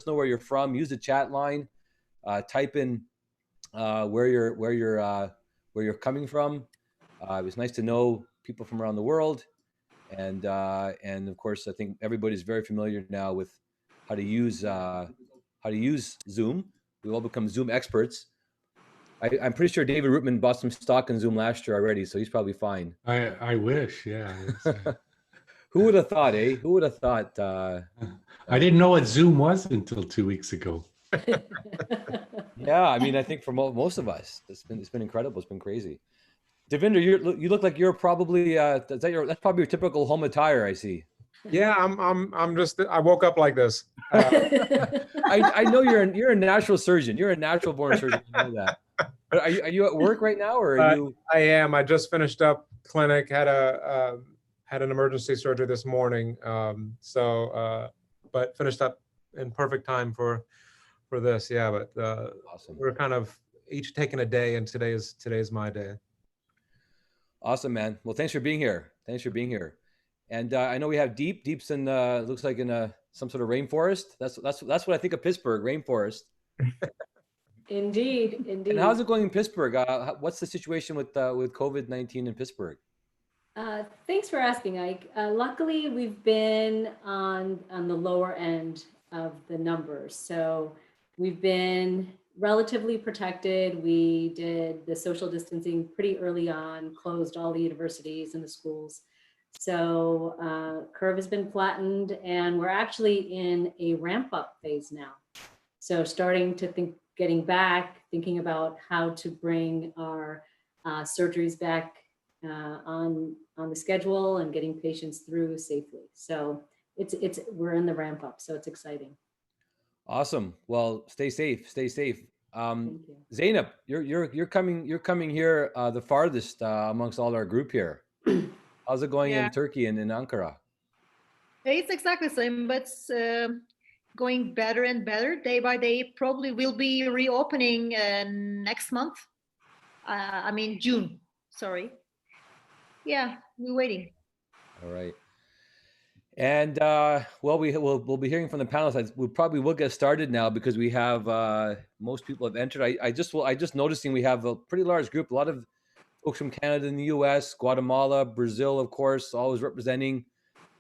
know where you're from. Use the chat line. Type in where you're coming from. It was nice to know people from around the world, and of course, I think everybody's very familiar now with how to use Zoom. We all become Zoom experts. I'm pretty sure David Rootman bought some stock in Zoom last year already, so he's probably fine. I wish, yeah. Who would have thought, eh? Who would have thought? I didn't know what Zoom was until 2 weeks ago. Yeah, I mean, I think for most of us, it's been incredible. It's been crazy. Devinder, you look like you're probably that's probably your typical home attire, I see. Yeah, I'm just, I woke up like this. I know you're a natural surgeon. You're a natural born surgeon. I know that. But are you at work right now, or are you? I am. I just finished up clinic. Had an emergency surgery this morning. But finished up in perfect time for this. Yeah, but Awesome. We're kind of each taking a day, and today's my day. Awesome, man. Well, thanks for being here. And I know we have Deep's in looks like in some sort of rainforest. That's what I think of Pittsburgh, rainforest. Indeed. And how's it going in Pittsburgh? What's the situation with COVID-19 in Pittsburgh? Thanks for asking, Ike. Luckily, we've been on the lower end of the numbers, so we've been relatively protected. We did the social distancing pretty early on, closed all the universities and the schools. So curve has been flattened, and we're actually in a ramp up phase now. So starting to thinking about how to bring our surgeries back on the schedule and getting patients through safely. So we're in the ramp up, so it's exciting. Awesome. Well, stay safe. Thank you. Zainab, you're coming here the farthest amongst all our group here. How's it going in Turkey and in Ankara? It's exactly the same, but it's going better and better day by day. Probably will be reopening next month. I mean June. Sorry. Yeah, we're waiting. All right. And well, we'll be hearing from the panelists. We probably will get started now because we have most people have entered. I just noticing we have a pretty large group. A lot of folks from Canada and the U.S., Guatemala, Brazil, of course, always representing.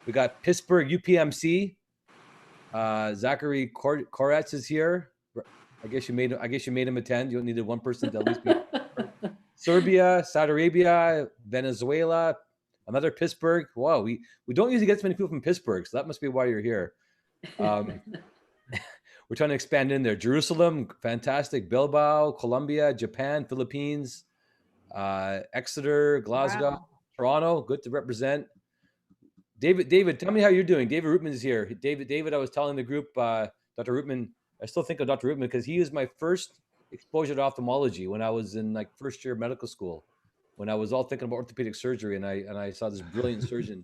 We got Pittsburgh UPMC. Zachary Koretz is here. I guess you made him attend. You needed one person to at least be. Serbia, Saudi Arabia, Venezuela, another Pittsburgh. Wow, we don't usually get so many people from Pittsburgh, so that must be why you're here. We're trying to expand in there. Jerusalem, fantastic. Bilbao, Colombia, Japan, Philippines, Exeter, Glasgow, wow. Toronto, good to represent. David, tell me how you're doing. David Rootman is here. David, I was telling the group, Dr. Rootman, I still think of Dr. Rootman because he was my first exposure to ophthalmology when I was in like first year of medical school, when I was all thinking about orthopedic surgery, and I saw this brilliant surgeon.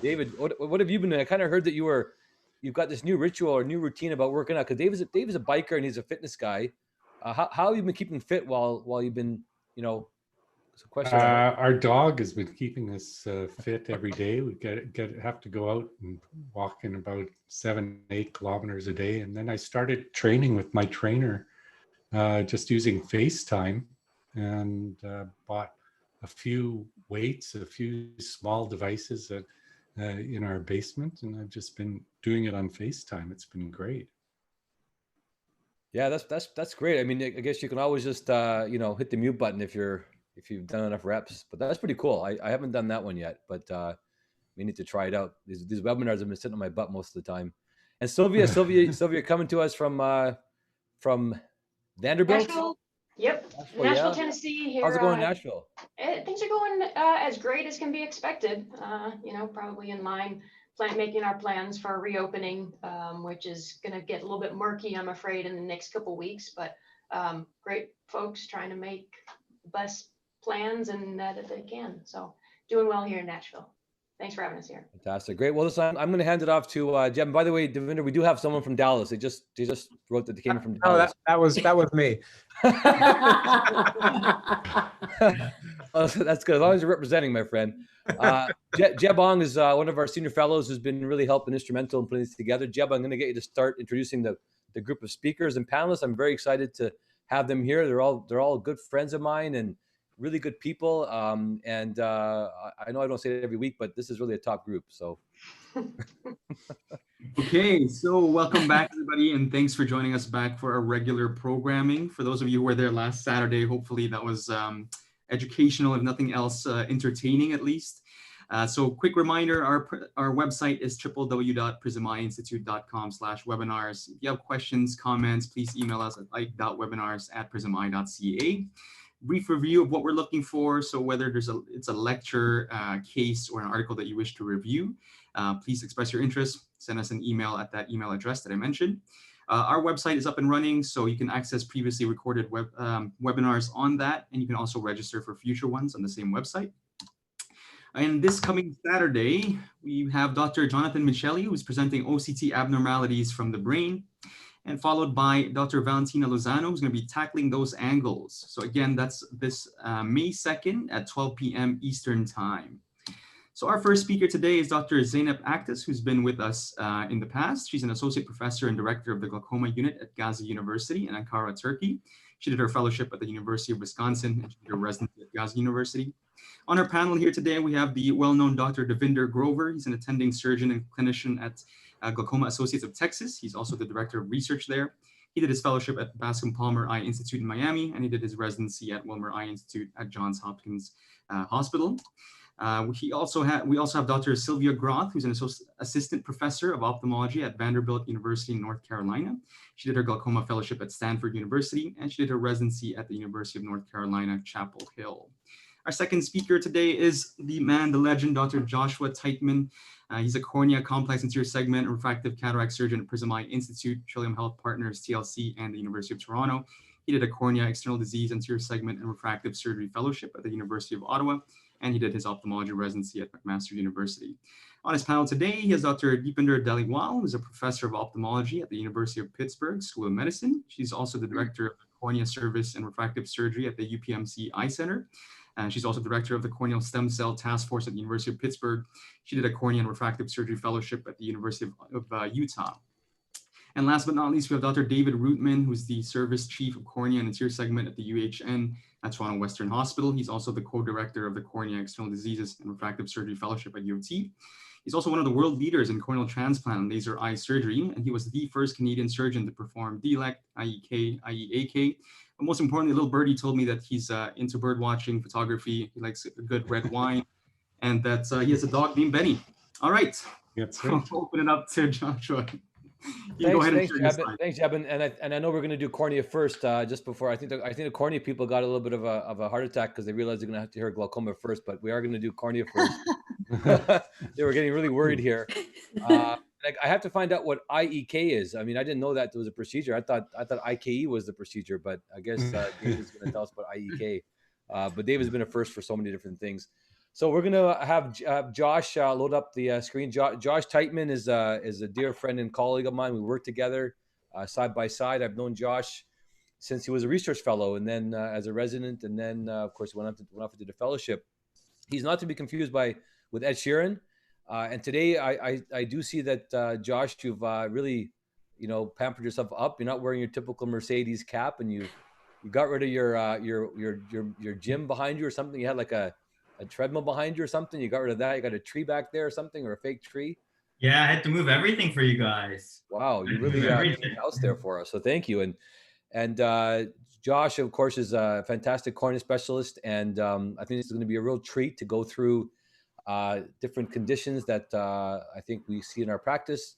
David, what have you been doing? I kind of heard that you've got this new ritual or new routine about working out, because David's a biker and he's a fitness guy. How have you been keeping fit while you've been, it's a question. Our dog has been keeping us fit every day. We have to go out and walk in about 7-8 kilometers a day. And then I started training with my trainer, just using FaceTime, and bought a few weights, a few small devices in our basement. And I've just been doing it on FaceTime. It's been great. Yeah, that's great. I mean, I guess you can always just, hit the mute button if you've done enough reps, but that's pretty cool. I haven't done that one yet, but we need to try it out. These webinars have been sitting on my butt most of the time. And Sylvia, coming to us from Vanderbilt. Nashville. Yep. Nashville, Tennessee. Here. How's it going in Nashville? Things are going as great as can be expected. Probably in line, making our plans for a reopening, which is going to get a little bit murky, I'm afraid, in the next couple of weeks. But great folks trying to make the best plans and that they can. So doing well here in Nashville. Thanks for having us here. Fantastic. Great. Well, listen, I'm going to hand it off to Jeb. By the way, Devinder, we do have someone from Dallas. They just wrote that they came from Dallas. Oh, that was me. Oh, that's good. As long as you're representing, my friend. Jeb Ong is one of our senior fellows who's been really helping, instrumental in putting this together. Jeb, I'm going to get you to start introducing the group of speakers and panelists. I'm very excited to have them here. They're all good friends of mine and really good people. I know I don't say it every week, but this is really a top group. So. Okay, so welcome back, everybody, and thanks for joining us back for our regular programming. For those of you who were there last Saturday, hopefully that was educational, if nothing else, entertaining at least. So quick reminder, our website is www.prismeinstitute.com/webinars. If you have questions, comments, please email us at ike.webinars@prismi.ca. Brief review of what we're looking for. So whether it's a lecture, case, or an article that you wish to review, please express your interest. Send us an email at that email address that I mentioned. Our website is up and running, so you can access previously recorded webinars on that, and you can also register for future ones on the same website. And this coming Saturday, we have Dr. Jonathan Michelli, who's presenting OCT abnormalities from the brain, and followed by Dr. Valentina Lozano, who's going to be tackling those angles. So again, that's this May 2nd at 12 p.m. Eastern Time. So our first speaker today is Dr. Zeynep Aktas, who's been with us in the past. She's an associate professor and director of the Glaucoma unit at Gazi University in Ankara, Turkey. She did her fellowship at the University of Wisconsin, and she did her residency at Gazi University. On our panel here today, we have the well-known Dr. Devinder Grover. He's an attending surgeon and clinician at Glaucoma Associates of Texas. He's also the director of research there. He did his fellowship at Bascom Palmer Eye Institute in Miami, and he did his residency at Wilmer Eye Institute at Johns Hopkins Hospital. We also have Dr. Sylvia Groth, who's an assistant professor of ophthalmology at Vanderbilt University in North Carolina. She did her glaucoma fellowship at Stanford University, and she did her residency at the University of North Carolina, Chapel Hill. Our second speaker today is the man, the legend, Dr. Joshua Teichman. He's a cornea, complex anterior segment, and refractive cataract surgeon at Prism Eye Institute, Trillium Health Partners, TLC, and the University of Toronto. He did a cornea, external disease, anterior segment, and refractive surgery fellowship at the University of Ottawa, and he did his ophthalmology residency at McMaster University. On his panel today, he has Dr. Deepinder Dhaliwal, who's a professor of ophthalmology at the University of Pittsburgh School of Medicine. She's also the director of the cornea service and refractive surgery at the UPMC Eye Center. She's also director of the Corneal Stem Cell Task Force at the University of Pittsburgh. She did a cornea and refractive surgery fellowship at the University of Utah. And last but not least, we have Dr. David Rootman, who's the service chief of cornea and anterior segment at the UHN at Toronto Western Hospital. He's also the co-director of the Cornea External Diseases and Refractive Surgery Fellowship at UT. He's also one of the world leaders in corneal transplant and laser eye surgery, and he was the first Canadian surgeon to perform DLEC, IEK, IEAK. But most importantly, little birdie told me that he's into bird watching, photography, he likes a good red wine, and that he has a dog named Benny. All right, I'll open it up to Joshua. Thanks, Jebin. And I know we're going to do cornea first. Just before, I think the cornea people got a little bit of a heart attack because they realized they're going to have to hear glaucoma first. But we are going to do cornea first. They were getting really worried here. I have to find out what IEK is. I mean, I didn't know that there was a procedure. I thought IKE was the procedure, but I guess David's going to tell us about IEK. But David's been a first for so many different things. So we're going to have Josh load up the screen. Josh Teichman is a dear friend and colleague of mine. We work together side by side. I've known Josh since he was a research fellow, and then as a resident, and then of course went off and did a fellowship. He's not to be confused with Ed Sheeran. And today I do see that Josh, you've really pampered yourself up. You're not wearing your typical Mercedes cap, and you got rid of your gym behind you or something. You had like a treadmill behind you or something. You got rid of that. You got a tree back there or something, or a fake tree. Yeah, I had to move everything for you guys. Wow, you really got the house there for us. So thank you. And Josh, of course, is a fantastic cornea specialist, and I think it's going to be a real treat to go through different conditions that I think we see in our practice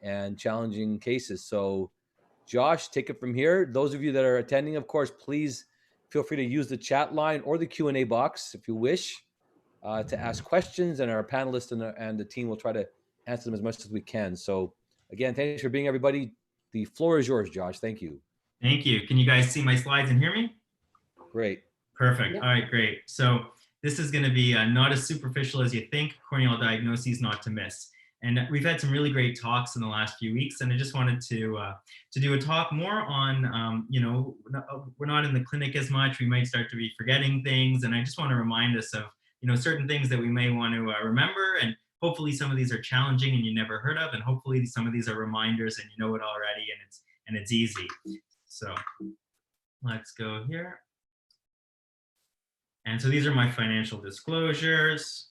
and challenging cases. So, Josh, take it from here. Those of you that are attending, of course, please feel free to use the chat line or the Q&A box if you wish to ask questions, and our panelists and the team will try to answer them as much as we can. So again, thanks for being everybody. The floor is yours, Josh. Thank you. Thank you. Can you guys see my slides and hear me? Great. Perfect. All right, great. So this is going to be not as superficial as you think, corneal diagnoses not to miss. And we've had some really great talks in the last few weeks, and I just wanted to do a talk more on, you know, we're not in the clinic as much. We might start to be forgetting things, and I just want to remind us of, you know, certain things that we may want to remember, and hopefully some of these are challenging and you never heard of, and hopefully some of these are reminders and you know it already, and it's easy. So let's go here. And so these are my financial disclosures.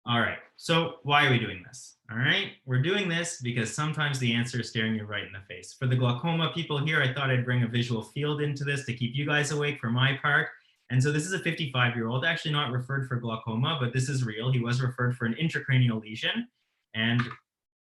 All right, so why are we doing this? All right, we're doing this because sometimes the answer is staring you right in the face. For the glaucoma people here, I thought I'd bring a visual field into this to keep you guys awake for my part. And so this is a 55-year-old, actually not referred for glaucoma, but this is real. He was referred for an intracranial lesion. And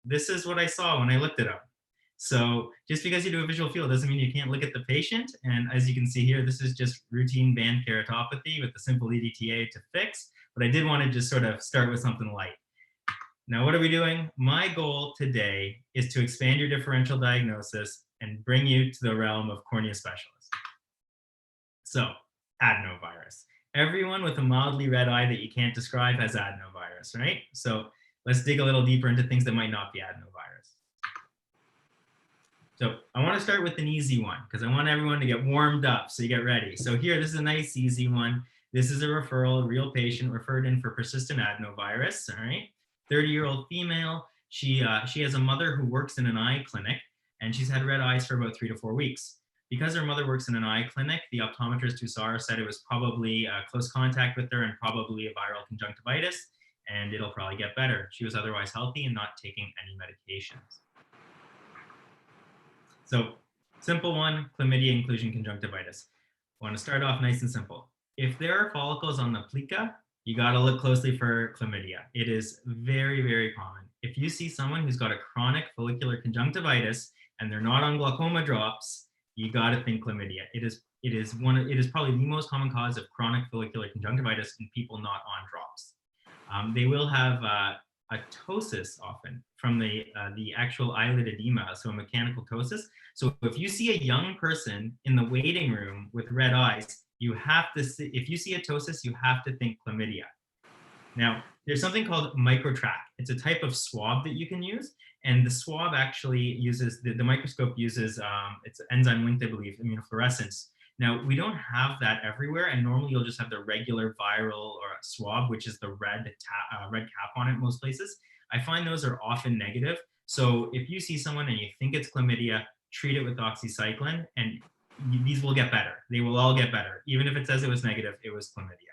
this is what I saw when I looked it up. So just because you do a visual field doesn't mean you can't look at the patient. And as you can see here, this is just routine band keratopathy with a simple EDTA to fix. But I did want to just sort of start with something light. Now, what are we doing? My goal today is to expand your differential diagnosis and bring you to the realm of cornea specialists. So, adenovirus. Everyone with a mildly red eye that you can't describe has adenovirus, right? So let's dig a little deeper into things that might not be adenovirus. So I want to start with an easy one because I want everyone to get warmed up, so you get ready. So here, this is a nice easy one. This is a referral, a real patient referred in for persistent adenovirus, all right? 30-year-old female. She has a mother who works in an eye clinic, and she's had red eyes for about 3 to 4 weeks. Because her mother works in an eye clinic, the optometrist who saw her said it was probably close contact with her and probably a viral conjunctivitis, and it'll probably get better. She was otherwise healthy and not taking any medications. So, simple one, chlamydia inclusion conjunctivitis. I want to start off nice and simple. If there are follicles on the plica, you got to look closely for chlamydia. It is very, very common. If you see someone who's got a chronic follicular conjunctivitis and they're not on glaucoma drops, you got to think chlamydia. It is probably the most common cause of chronic follicular conjunctivitis in people not on drops. They will have a ptosis often from the actual eyelid edema, so a mechanical ptosis. So if you see a young person in the waiting room with red eyes, you have to see, if you see a ptosis, you have to think chlamydia. Now, there's something called microtrack. It's a type of swab that you can use. And the swab actually uses, the microscope uses, it's enzyme linked, I believe, immunofluorescence. Now, we don't have that everywhere. And normally you'll just have the regular viral or swab, which is the red cap on it most places. I find those are often negative. So if you see someone and you think it's chlamydia, treat it with doxycycline and these will get better. They will all get better. Even if it says it was negative, it was chlamydia.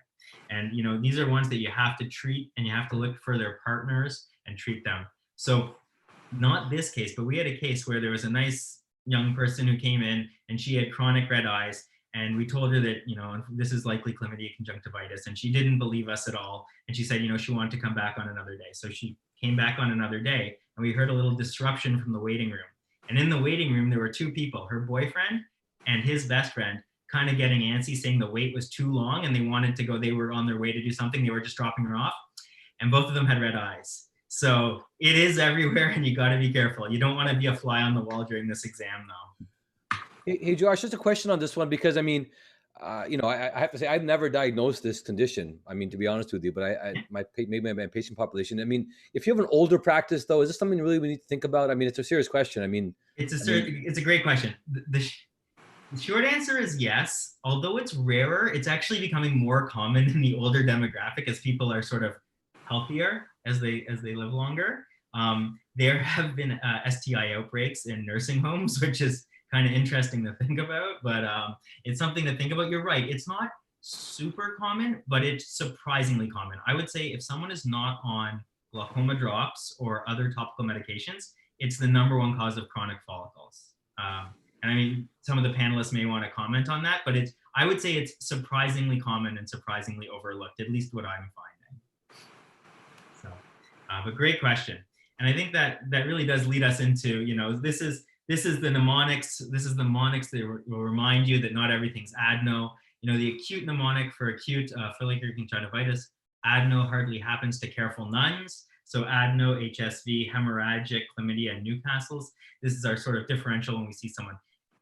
And you know, these are ones that you have to treat and you have to look for their partners and treat them. So not this case, but we had a case where there was a nice young person who came in and she had chronic red eyes. And we told her that, you know, this is likely chlamydia conjunctivitis. And she didn't believe us at all. And she said, you know, she wanted to come back on another day. So she came back on another day and we heard a little disruption from the waiting room. And in the waiting room, there were two people, her boyfriend and his best friend, kind of getting antsy, saying the wait was too long and they wanted to go, they were on their way to do something. They were just dropping her off. And both of them had red eyes. So it is everywhere and you got to be careful. You don't want to be a fly on the wall during this exam though. Hey, Josh, just a question on this one, because I mean, you know, I have to say, I've never diagnosed this condition. I mean, to be honest with you, but maybe my patient population. I mean, if you have an older practice though, is this something really we need to think about? I mean, it's a serious question. I mean, it's a great question. The short answer is yes. Although it's rarer, it's actually becoming more common in the older demographic as people are sort of healthier as they live longer. There have been STI outbreaks in nursing homes, which is kind of interesting to think about, but it's something to think about. You're right. It's not super common, but it's surprisingly common. I would say if someone is not on glaucoma drops or other topical medications, it's the #1 cause of chronic follicles. And I mean, some of the panelists may want to comment on that, but I would say it's surprisingly common and surprisingly overlooked, at least what I'm finding. So, but great question. And I think that really does lead us into, you know, this is the mnemonics. This is the mnemonics that will remind you that not everything's adeno. You know, the acute mnemonic for acute follicular conjunctivitis, adeno hardly happens to careful nuns. So adeno, HSV, hemorrhagic, chlamydia, and Newcastles. This is our sort of differential when we see someone.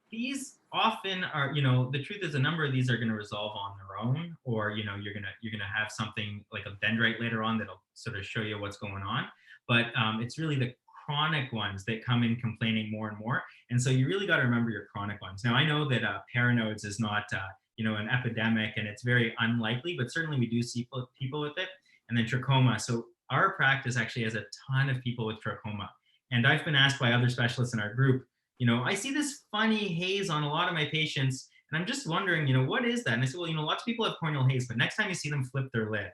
These often are, you know, the truth is a number of these are going to resolve on their own, or, you know, you're gonna have something like a dendrite later on that'll sort of show you what's going on. but it's really the chronic ones that come in complaining more and more. And so you really got to remember your chronic ones. Now, I know that paranoids is not, an epidemic, and it's very unlikely, but certainly we do see people with it. And then trachoma. So our practice actually has a ton of people with trachoma. And I've been asked by other specialists in our group, I see this funny haze on a lot of my patients, and I'm just wondering, what is that? And I said, well, lots of people have corneal haze, but next time you see them flip their lid,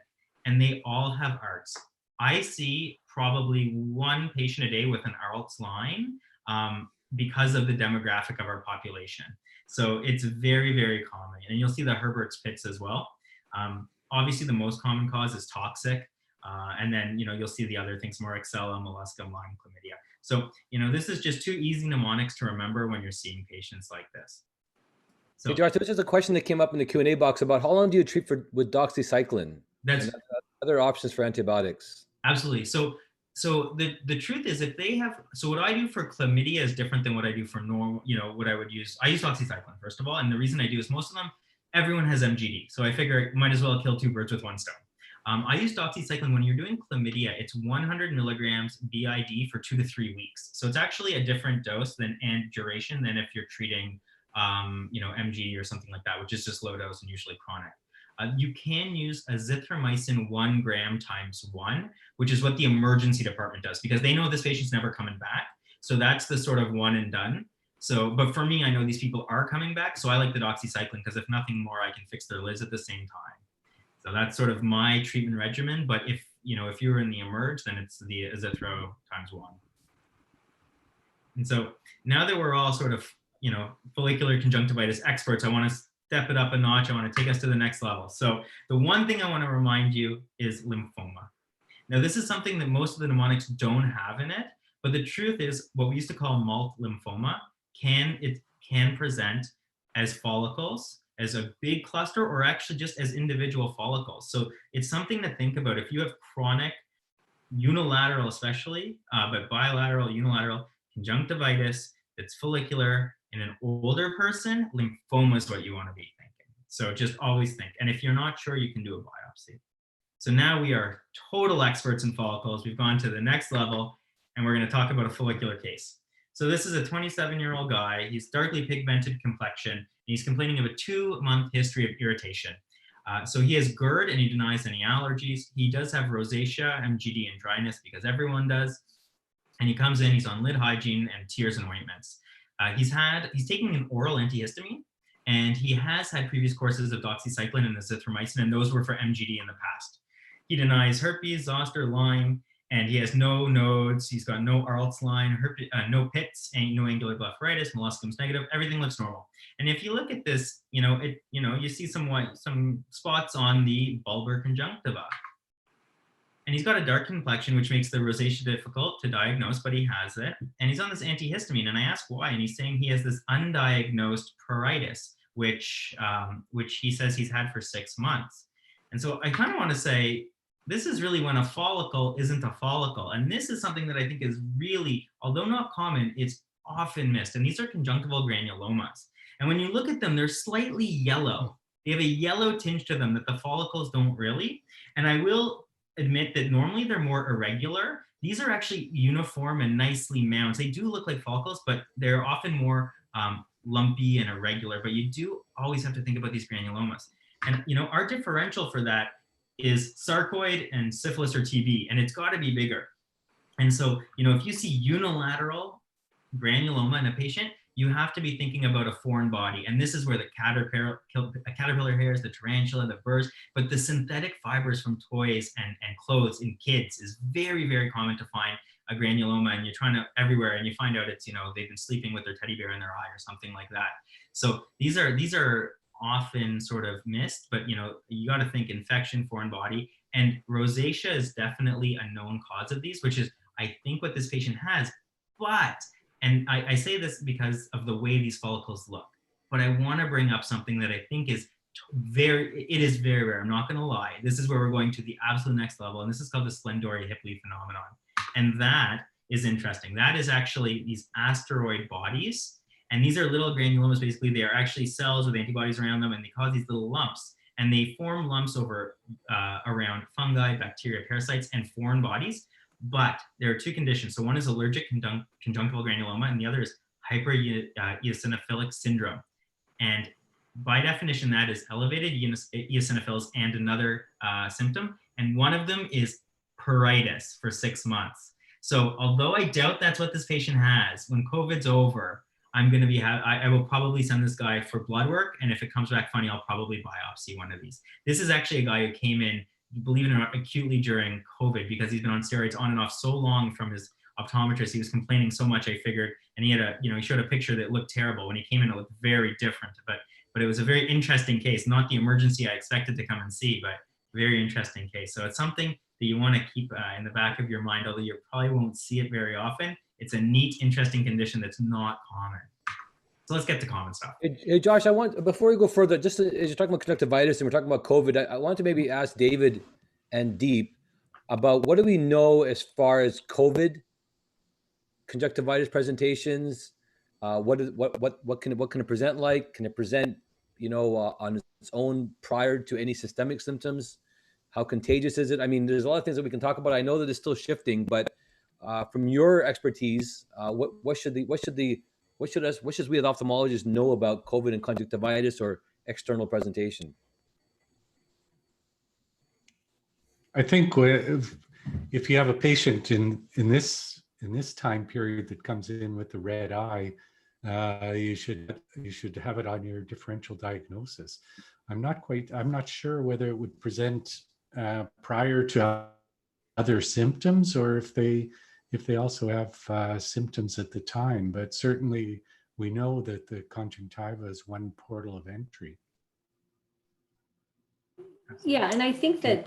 and they all have arts. I see probably one patient a day with an arts line because of the demographic of our population. So it's very, very common. And you'll see the Herbert's pits as well. Obviously, the most common cause is toxic. And then, you'll see the other things, Moraxella, molluscum, Lyme, chlamydia. So, this is just 2 easy mnemonics to remember when you're seeing patients like this. So, hey, Josh, this is a question that came up in the Q&A box about how long do you treat with doxycycline? That's other options for antibiotics. Absolutely. So the truth is, if they have, so what I do for chlamydia is different than what I do for normal, what I would use. I use doxycycline, first of all. And the reason I do is most of them, everyone has MGD. So I figure I might as well kill 2 birds with 1 stone. I use doxycycline when you're doing chlamydia. It's 100 milligrams BID for 2 to 3 weeks. So it's actually a different dose and duration than if you're treating, MGD or something like that, which is just low dose and usually chronic. You can use azithromycin 1 gram times 1, which is what the emergency department does, because they know this patient's never coming back. So that's the sort of one and done. So, but for me, I know these people are coming back. So I like the doxycycline because if nothing more, I can fix their lids at the same time. So that's sort of my treatment regimen. But if you're in the emerge, then it's the azithro times 1. And so now that we're all sort of, follicular conjunctivitis experts, I want to step it up a notch. I want to take us to the next level. So the one thing I want to remind you is lymphoma. Now, this is something that most of the mnemonics don't have in it, but the truth is what we used to call malt lymphoma can present as follicles, as a big cluster, or actually just as individual follicles. So it's something to think about. If you have chronic unilateral, especially, but bilateral, unilateral conjunctivitis that's follicular in an older person, lymphoma is what you want to be thinking. So just always think. And if you're not sure, you can do a biopsy. So now we are total experts in follicles. We've gone to the next level, and we're going to talk about a follicular case. So this is a 27-year-old guy. He's darkly pigmented complexion, and he's complaining of a 2-month history of irritation. So he has GERD, and he denies any allergies. He does have rosacea, MGD, and dryness, because everyone does. And he comes in, he's on lid hygiene and tears and ointments. He's taking an oral antihistamine, and he has had previous courses of doxycycline and azithromycin, and those were for MGD in the past. He denies herpes, zoster, Lyme, and he has no nodes. He's got no Arlt's line, no pits, and no angular blepharitis, molluscum's negative. Everything looks normal. And if you look at this, you see some spots on the bulbar conjunctiva. And he's got a dark complexion, which makes the rosacea difficult to diagnose, but he has it. And he's on this antihistamine, and I ask why, and he's saying he has this undiagnosed pruritus, which he says he's had for 6 months. And so I kind of want to say, this is really when a follicle isn't a follicle. And this is something that I think is really, although not common, it's often missed. And these are conjunctival granulomas. And when you look at them, they're slightly yellow. They have a yellow tinge to them that the follicles don't really. And I will admit that normally they're more irregular. These are actually uniform and nicely mounted. They do look like follicles, but they're often more lumpy and irregular. But you do always have to think about these granulomas. And our differential for that is sarcoid and syphilis or TB, and it's got to be bigger. And so, if you see unilateral granuloma in a patient, you have to be thinking about a foreign body. And this is where the caterpillar hairs, the tarantula, the burrs, but the synthetic fibers from toys and clothes in kids is very, very common to find a granuloma, and you're trying to everywhere, and you find out it's, they've been sleeping with their teddy bear in their eye or something like that. So these are often sort of missed, but you got to think infection, foreign body, and rosacea is definitely a known cause of these, which is, I think, what this patient has. But, and I say this because of the way these follicles look, but I want to bring up something that I think is very rare. I'm not going to lie. This is where we're going to the absolute next level, and this is called the Splendori hip leaf phenomenon. And that is interesting. That is actually these asteroid bodies. And these are little granulomas. Basically, they are actually cells with antibodies around them, and they cause these little lumps. And they form lumps over around fungi, bacteria, parasites, and foreign bodies. But there are two conditions. So one is allergic conjunctival granuloma, and the other is hypereosinophilic syndrome. And by definition, that is elevated eosinophils and another symptom. And one of them is pruritus for 6 months. So although I doubt that's what this patient has, when COVID's over, I'm going to be, I will probably send this guy for blood work. And if it comes back funny, I'll probably biopsy one of these. This is actually a guy who came in, believe it or not, acutely during COVID because he's been on steroids on and off so long from his optometrist. He was complaining so much, I figured, and he had he showed a picture that looked terrible. When he came in, it looked very different, but it was a very interesting case, not the emergency I expected to come and see, but very interesting case. So it's something that you want to keep in the back of your mind, although you probably won't see it very often. It's a neat, interesting condition that's not common. So let's get to common stuff. Hey, Josh, before we go further, just as you're talking about conjunctivitis and we're talking about COVID, I want to maybe ask David and Deep about what do we know as far as COVID conjunctivitis presentations? What can it present like? Can it present, on its own prior to any systemic symptoms? How contagious is it? I mean, there's a lot of things that we can talk about. I know that it's still shifting, but from your expertise, what should we as ophthalmologists know about COVID and conjunctivitis or external presentation? I think if you have a patient in this time period that comes in with the red eye, you should have it on your differential diagnosis. I'm not sure whether it would present prior to other symptoms or if they also have symptoms at the time, but certainly we know that the conjunctiva is one portal of entry. Yeah, and I think that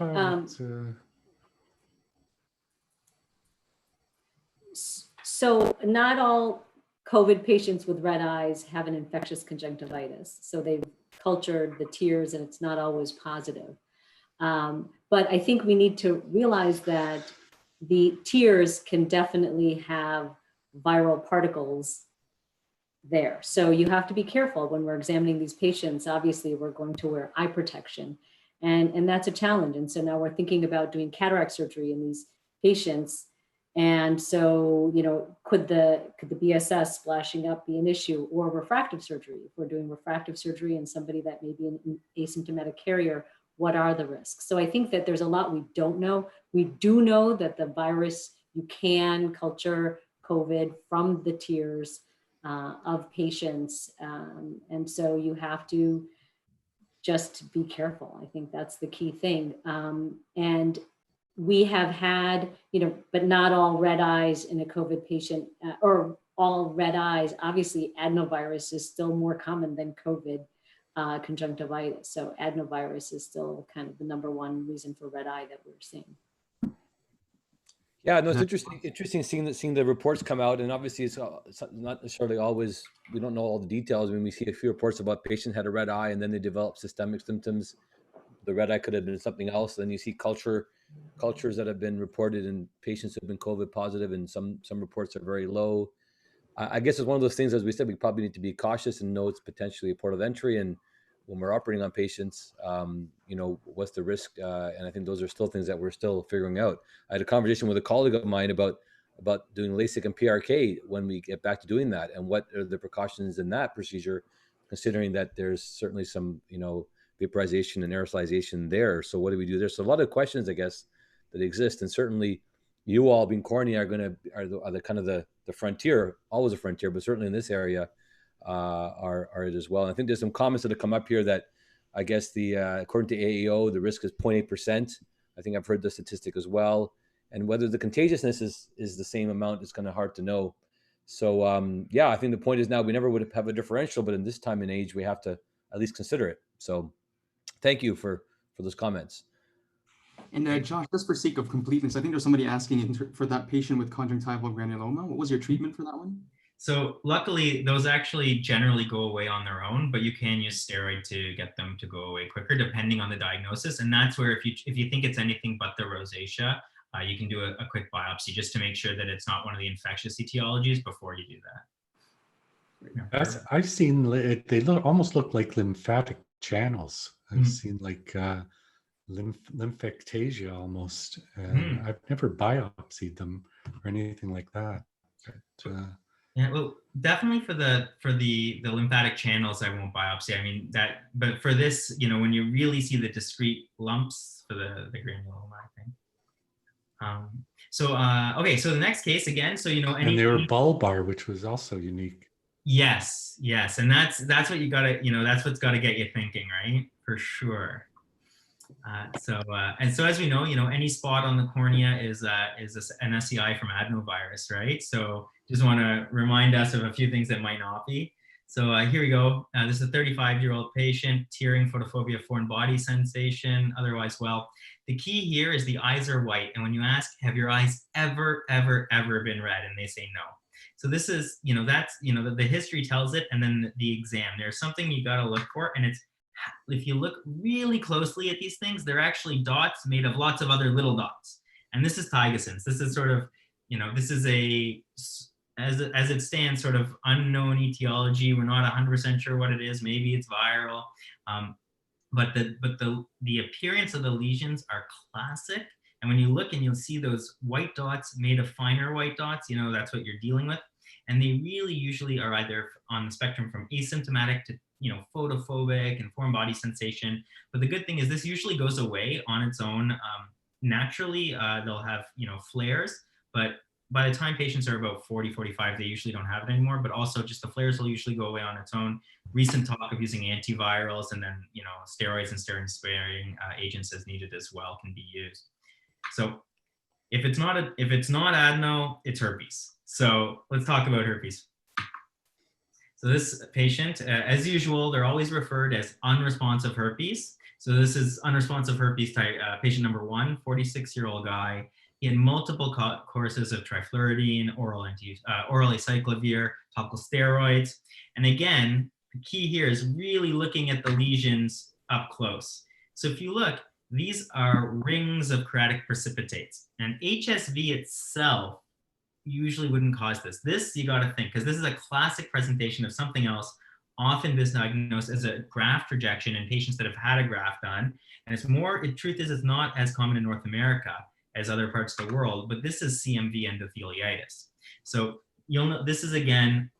so not all COVID patients with red eyes have an infectious conjunctivitis. So they've cultured the tears and it's not always positive. But I think we need to realize that the tears can definitely have viral particles there. So you have to be careful when we're examining these patients. Obviously, we're going to wear eye protection, and that's a challenge. And so now we're thinking about doing cataract surgery in these patients. And so, could the BSS splashing up be an issue, or refractive surgery? If we're doing refractive surgery in somebody that may be an asymptomatic carrier, what are the risks? So I think that there's a lot we don't know. We do know that the virus, you can culture COVID from the tears of patients. And so you have to just be careful. I think that's the key thing. And we have had, but not all red eyes in a COVID patient or all red eyes. Obviously, adenovirus is still more common than COVID conjunctivitis. So adenovirus is still kind of the #1 reason for red eye that we're seeing. Yeah, no, it's interesting seeing the reports come out, and obviously it's not necessarily always, we don't know all the details. When we see a few reports about patients had a red eye and then they develop systemic symptoms, the red eye could have been something else. Then you see cultures that have been reported in patients who have been COVID positive, and some reports are very low. I guess it's one of those things, as we said, we probably need to be cautious and know it's potentially a port of entry. And when we're operating on patients, what's the risk? And I think those are still things that we're still figuring out. I had a conversation with a colleague of mine about doing LASIK and PRK when we get back to doing that, and what are the precautions in that procedure, considering that there's certainly some, vaporization and aerosolization there. So what do we do there? So a lot of questions, I guess, that exist, and certainly you all being Cornea are the kind of the frontier, always a frontier, but certainly in this area are it as well. And I think there's some comments that have come up here that I guess according to AAO, the risk is 0.8%. I think I've heard the statistic as well. And whether the contagiousness is the same amount is kind of hard to know. So yeah, I think the point is now we never would have a differential, but in this time and age, we have to at least consider it. So thank you for those comments. And Josh, just for sake of completeness, I think there's somebody asking for that patient with conjunctival granuloma, what was your treatment for that one? So luckily, those actually generally go away on their own, but you can use steroid to get them to go away quicker, depending on the diagnosis. And that's where if you think it's anything but the rosacea, you can do a quick biopsy just to make sure that it's not one of the infectious etiologies before you do that. I've seen they almost look like lymphatic channels. I've seen like lymphectasia almost. And I've never biopsied them or anything like that. But, yeah, well, definitely for the lymphatic channels, I won't biopsy. I mean but for this, you know, when you really see the discrete lumps for the granuloma, I think. Okay, so the next case again. So, you know, and they were bulbar, which was also unique. Yes, and that's what you gotta, you know, that's what's got to get you thinking, right? For sure. And so as we know, you know, any spot on the cornea is an SCI from adenovirus, right? So just want to remind us of a few things that might not be. So here we go. This is a 35-year-old patient, tearing, photophobia, foreign body sensation, otherwise well. The key here is the eyes are white. And when you ask, have your eyes ever been red? And they say no. So this is, you know, that's, you know, the history tells it, and then the exam. There's something you got to look for, and it's, if you look really closely at these things, they're actually dots made of lots of other little dots. And this is Thygoson's. This is sort of, you know, this is as it stands, sort of unknown etiology. We're not 100% sure what it is. Maybe it's viral. But the appearance of the lesions are classic. And when you look and you'll see those white dots made of finer white dots, you know, that's what you're dealing with. And they really usually are either on the spectrum from asymptomatic to, you know, photophobic and foreign body sensation. But the good thing is this usually goes away on its own. Naturally, they'll have, you know, flares, but by the time patients are about 40, 45, they usually don't have it anymore. But also just the flares will usually go away on its own. Recent talk of using antivirals, and then, you know, steroids and steroid sparing agents as needed as well can be used. So if it's not adeno, it's herpes. So let's talk about herpes. So this patient, as usual, they're always referred as unresponsive herpes. So this is unresponsive herpes type, patient number 1, 46-year-old guy. He had multiple courses of trifluridine, oral acyclovir, topical steroids. And again, the key here is really looking at the lesions up close. So if you look, these are rings of keratic precipitates, and HSV itself usually wouldn't cause this. This you got to think, because this is a classic presentation of something else, often misdiagnosed as a graft rejection in patients that have had a graft done. And it's more, the truth is, it's not as common in North America as other parts of the world, but this is CMV endotheliitis. So you'll know, this is again,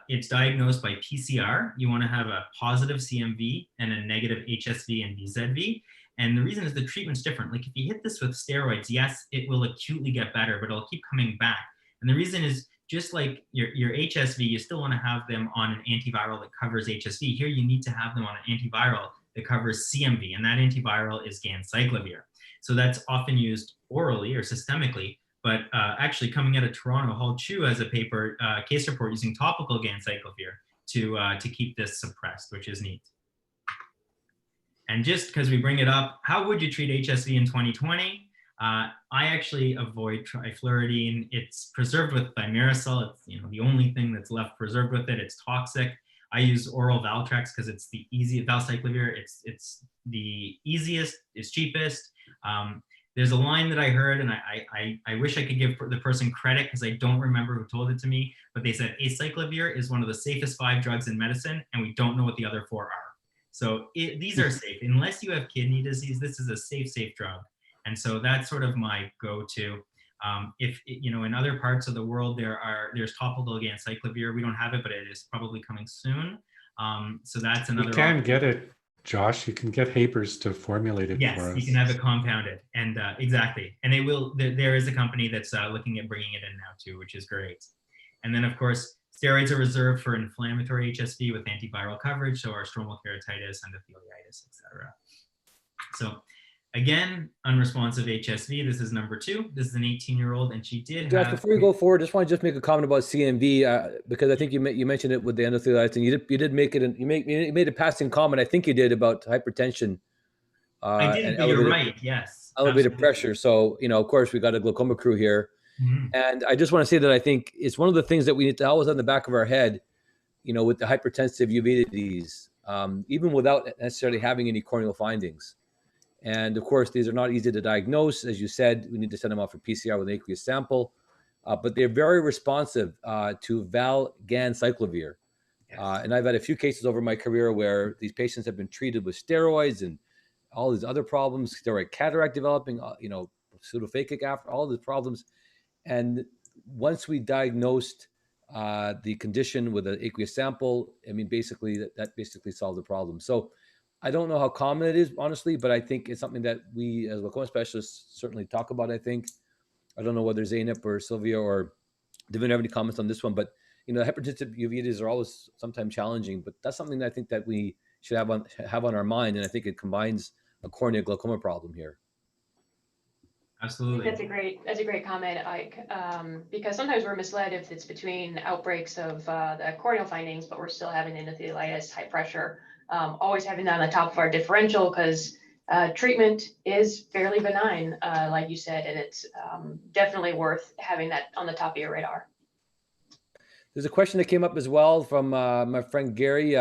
it's diagnosed by PCR. You want to have a positive CMV and a negative HSV and VZV. And the reason is the treatment's different. Like if you hit this with steroids, yes, it will acutely get better, but it'll keep coming back. And the reason is just like your HSV, you still want to have them on an antiviral that covers HSV. Here you need to have them on an antiviral that covers CMV, and that antiviral is ganciclovir. So that's often used orally or systemically, but actually coming out of Toronto, Hall Chu has a paper, case report using topical ganciclovir to keep this suppressed, which is neat. And just because we bring it up, how would you treat HSV in 2020? I actually avoid trifluridine. It's preserved with thimerosal. It's, you know, the only thing that's left preserved with it. It's toxic. I use oral Valtrex because it's the easiest, valcyclovir. It's the easiest, it's cheapest. There's a line that I heard, and I wish I could give the person credit because I don't remember who told it to me, but they said acyclovir is one of the safest 5 drugs in medicine, and we don't know what the other 4 are. So these are safe. Unless you have kidney disease, this is a safe drug. And so that's sort of my go-to. If, you know, in other parts of the world, there's topical ganciclovir. We don't have it, but it is probably coming soon. So that's another You can option. get it, Josh. You can get Hapers to formulate it for us. Yes, you can have it compounded. And exactly. And they will, there is a company that's looking at bringing it in now too, which is great. And then of course, steroids are reserved for inflammatory HSV with antiviral coverage, so our stromal keratitis, endotheliitis, etc. So again, unresponsive HSV, this is number 2. This is an 18-year-old, and she did Josh, have... before you go forward, just want to make a comment about CMV, because I think you mentioned it with the endotheliitis, and you did make it, you made a passing comment, I think you did, about hypertension. I did, but you're right, yes. Elevated Absolutely. pressure. So, you know, of course, we got a glaucoma crew here. Mm-hmm. And I just want to say that I think it's one of the things that we need to always have in the back of our head, you know, with the hypertensive uveitis, even without necessarily having any corneal findings. And of course, these are not easy to diagnose. As you said, we need to send them off for PCR with an aqueous sample, but they're very responsive to valganciclovir. Yes. And I've had a few cases over my career where these patients have been treated with steroids and all these other problems. There were cataract developing, pseudophakic after all these problems. And once we diagnosed the condition with an aqueous sample, I mean, basically that basically solved the problem. So I don't know how common it is, honestly, but I think it's something that we as glaucoma specialists certainly talk about, I think. I don't know whether Zeynep or Sylvia or Devin have any comments on this one, but hypertensive uveitis are always sometimes challenging, but that's something that I think that we should have on our mind, and I think it combines a cornea glaucoma problem here. Absolutely. That's a great comment, Ike, because sometimes we're misled if it's between outbreaks of the corneal findings, but we're still having endothelitis, high pressure, always having that on the top of our differential, because treatment is fairly benign, like you said, and it's definitely worth having that on the top of your radar. There's a question that came up as well from my friend Gary.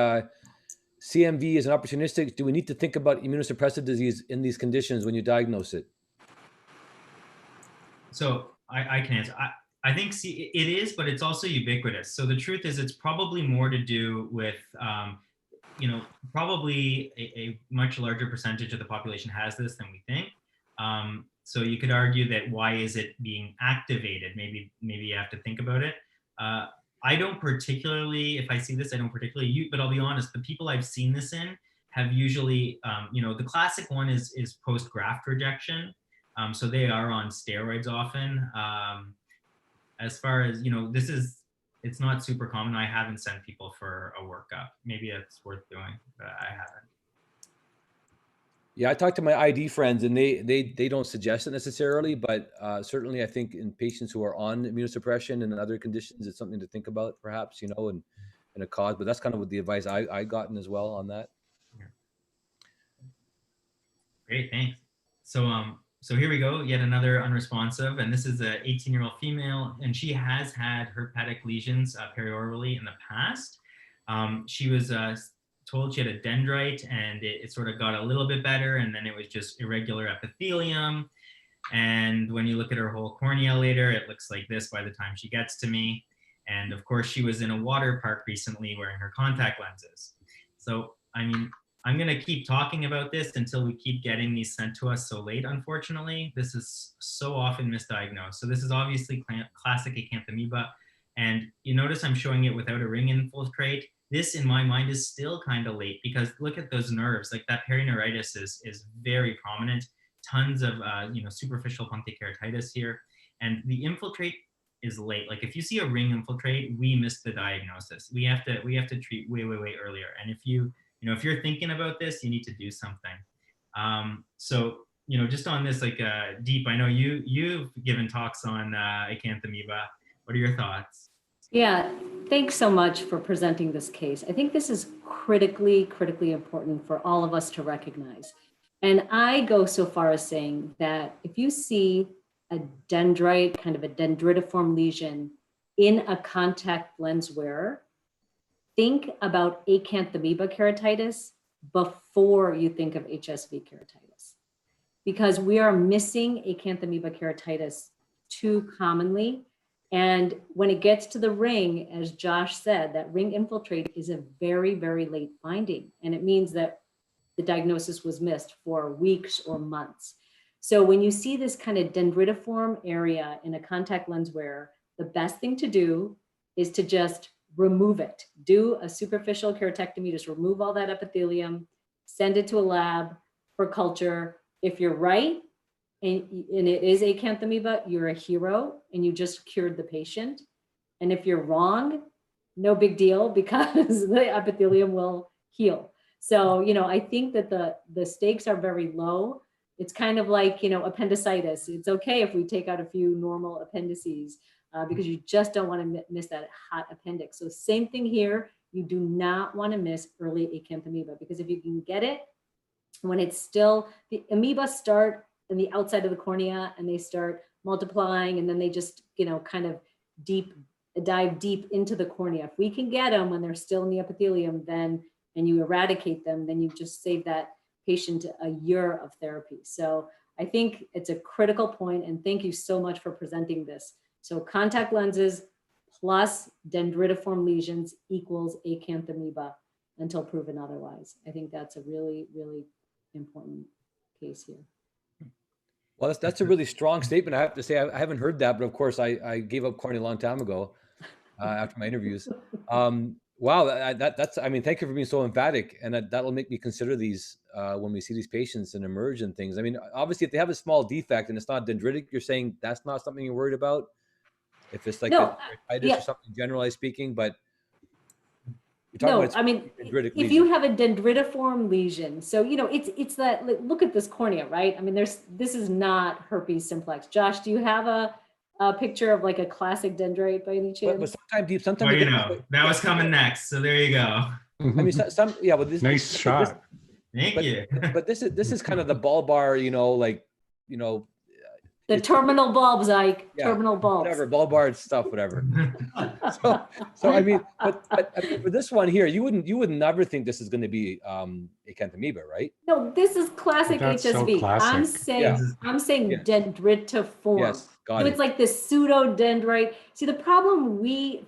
CMV is an opportunistic. Do we need to think about immunosuppressive disease in these conditions when you diagnose it? So I can answer. I think it is, but it's also ubiquitous. So the truth is, it's probably more to do with, probably a much larger percentage of the population has this than we think. So you could argue that why is it being activated? Maybe you have to think about it. I don't particularly, if I see this, I don't particularly, but I'll be honest, the people I've seen this in have usually, the classic one is post-graft rejection. So they are on steroids often. As far as, it's not super common. I haven't sent people for a workup. Maybe it's worth doing, but I haven't. Yeah, I talked to my ID friends, and they don't suggest it necessarily, but certainly I think in patients who are on immunosuppression and other conditions, it's something to think about, perhaps, and a cause. But that's kind of what the advice I gotten as well on that. Yeah. Great, thanks. So here we go, yet another unresponsive, and this is an 18-year-old female, and she has had herpetic lesions periorally in the past. She was told she had a dendrite, and it sort of got a little bit better, and then it was just irregular epithelium. And when you look at her whole cornea later, it looks like this by the time she gets to me. And of course, she was in a water park recently wearing her contact lenses. So, I mean, I'm going to keep talking about this until we keep getting these sent to us so late, unfortunately. This is so often misdiagnosed. So this is obviously classic Acanthamoeba. And you notice I'm showing it without a ring infiltrate. This, in my mind, is still kind of late, because look at those nerves. Like that perineuritis is very prominent. Tons of superficial punctate keratitis here. And the infiltrate is late. Like if you see a ring infiltrate, we missed the diagnosis. We have to treat way earlier. And if if you're thinking about this, you need to do something. So, just on this, Deep, I know you've given talks on Acanthamoeba. What are your thoughts? Yeah, thanks so much for presenting this case. I think this is critically important for all of us to recognize. And I go so far as saying that if you see a dendrite, kind of a dendritiform lesion in a contact lens wearer, think about Acanthamoeba keratitis before you think of HSV keratitis, because we are missing Acanthamoeba keratitis too commonly. And when it gets to the ring, as Josh said, that ring infiltrate is a very late finding. And it means that the diagnosis was missed for weeks or months. So when you see this kind of dendritiform area in a contact lens wearer, the best thing to do is to just remove it. Do a superficial keratectomy, just remove all that epithelium, send it to a lab for culture. If you're right, and it is Acanthamoeba, you're a hero and you just cured the patient. And if you're wrong, no big deal, because the epithelium will heal. So, I think that the stakes are very low. It's kind of like, appendicitis. It's okay if we take out a few normal appendices, because you just don't want to miss that hot appendix. So same thing here. You do not want to miss early Acanthamoeba, because if you can get it when it's still, the amoeba start on the outside of the cornea and they start multiplying, and then they just, kind of dive deep into the cornea. If we can get them when they're still in the epithelium, then, and you eradicate them, then you just save that patient a year of therapy. So I think it's a critical point, and thank you so much for presenting this. So contact lenses plus dendritiform lesions equals Acanthamoeba until proven otherwise. I think that's a really important case here. Well, that's a really strong statement. I have to say, I haven't heard that, but of course, I gave up cornea a long time ago after my interviews. Wow, that's. I mean, thank you for being so emphatic, and that'll make me consider these when we see these patients and emerge and things. I mean, obviously, if they have a small defect and it's not dendritic, you're saying that's not something you're worried about. If it's like No, a keratitis yeah. or something, generally speaking, but you're talking No, about I mean, dendritic if lesion. you have a dendritiform lesion, so it's that, like, look at this cornea, right? I mean, this is not herpes simplex. Josh, do you have a picture of like a classic dendrite by any chance? But sometimes Well, you you get know, that was coming next. So there you go. I mean, some yeah. Well, this Nice shot. Thank you. But this is kind of the bulbar, The terminal bulbs, Ike. Yeah, Terminal bulbs. whatever, bulbar stuff, whatever. So I mean, but I mean, for this one here, you would never think this is going to be Acanthamoeba, right? No, this is classic That's so HSV. I'm classic. saying I'm saying Yes. dendritiform. Yes, got So it. it's like this pseudodendrite. See, the problem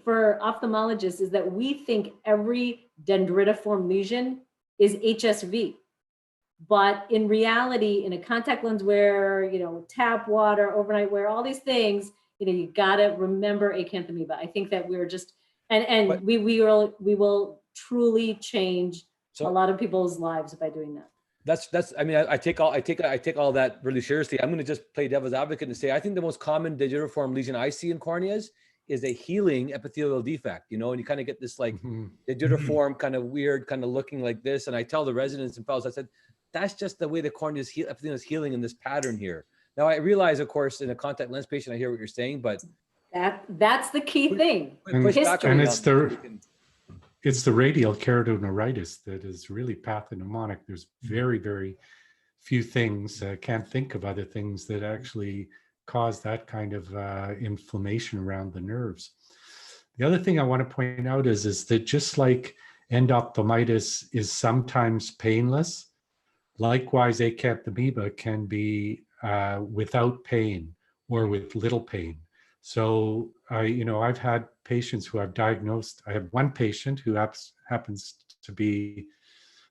for ophthalmologists is that we think every dendritiform lesion is HSV. But in reality, in a contact lens wear, tap water, overnight wear, all these things, you gotta remember Acanthamoeba. I think that we're just, and we will truly change a lot of people's lives by doing that. That's. I mean, I take all that really seriously. I'm going to just play devil's advocate and say I think the most common dendritiform lesion I see in corneas is a healing epithelial defect. And you kind of get this like dendritiform kind of weird, kind of looking like this. And I tell the residents and fellows, I said, that's just the way the cornea epithelium is healing in this pattern here. Now I realize, of course, in a contact lens patient, I hear what you're saying, but that's the key thing. And it's the radial keratoneuritis that is really pathognomonic. There's very, very few things, can't think of other things that actually cause that kind of inflammation around the nerves. The other thing I want to point out is that just like endophthalmitis is sometimes painless, likewise Acanthamoeba can be without pain or with little pain. So I've had patients who I've diagnosed. I have one patient who happens to be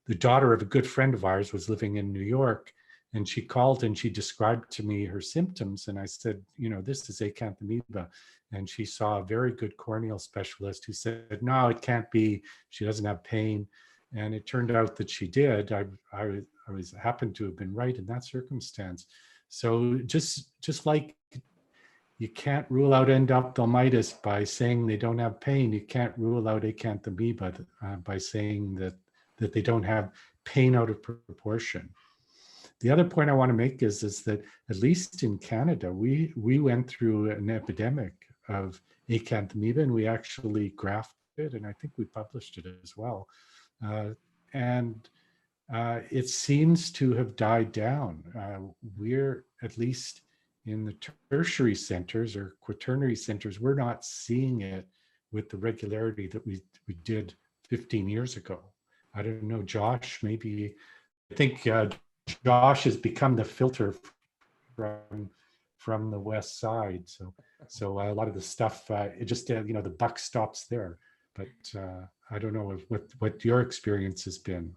the daughter of a good friend of ours, was living in New York, and she called and she described to me her symptoms. And I said, this is Acanthamoeba. And she saw a very good corneal specialist who said, no, it can't be. She doesn't have pain. And it turned out that she did. I happened to have been right in that circumstance. So just like you can't rule out endophthalmitis by saying they don't have pain, you can't rule out Acanthamoeba by saying that they don't have pain out of proportion. The other point I want to make is that at least in Canada, we went through an epidemic of Acanthamoeba, and we actually graphed it, and I think we published it as well. It seems to have died down. We're, at least in the tertiary centers or quaternary centers, we're not seeing it with the regularity that we did 15 years ago. I don't know, Josh, maybe, I think Josh has become the filter from the west side. So a lot of the stuff, it just, the buck stops there. But I don't know what your experience has been.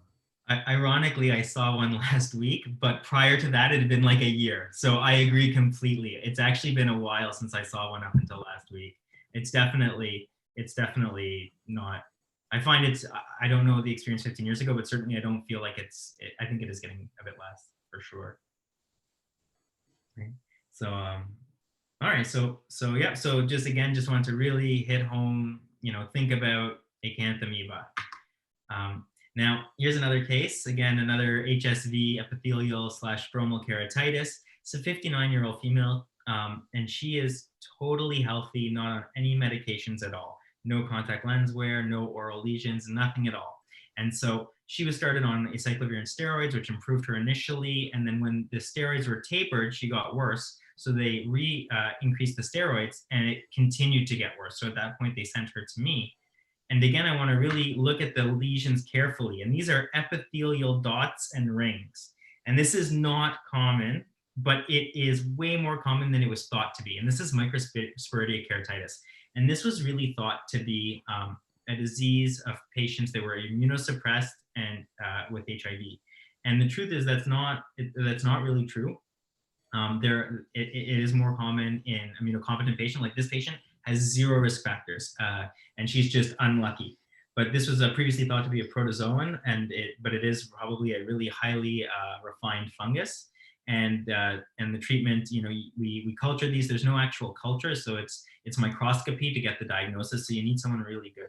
Ironically, I saw one last week, but prior to that, it had been like a year. So I agree completely. It's actually been a while since I saw one up until last week. It's definitely not. I find I don't know the experience 15 years ago, but certainly I don't feel like I think it is getting a bit less for sure. Okay. So, all right. So yeah. So just wanted to really hit home, think about Acanthamoeba. Now, here's another case. Again, another HSV epithelial / stromal keratitis. It's a 59-year-old female, and she is totally healthy, not on any medications at all. No contact lens wear, no oral lesions, nothing at all. And so she was started on acyclovir and steroids, which improved her initially. And then when the steroids were tapered, she got worse. So they increased the steroids, and it continued to get worse. So at that point, they sent her to me. And again, I want to really look at the lesions carefully. And these are epithelial dots and rings. And this is not common, but it is way more common than it was thought to be. And this is Microsporidial keratitis. And this was really thought to be a disease of patients that were immunosuppressed and with HIV. And the truth is that's not really true. It is more common in immunocompetent patient. Like this patient has 0 risk factors, and she's just unlucky. But this was previously thought to be a protozoan, but it is probably a really highly refined fungus. And the treatment, we culture these. There's no actual culture, so it's microscopy to get the diagnosis. So you need someone really good.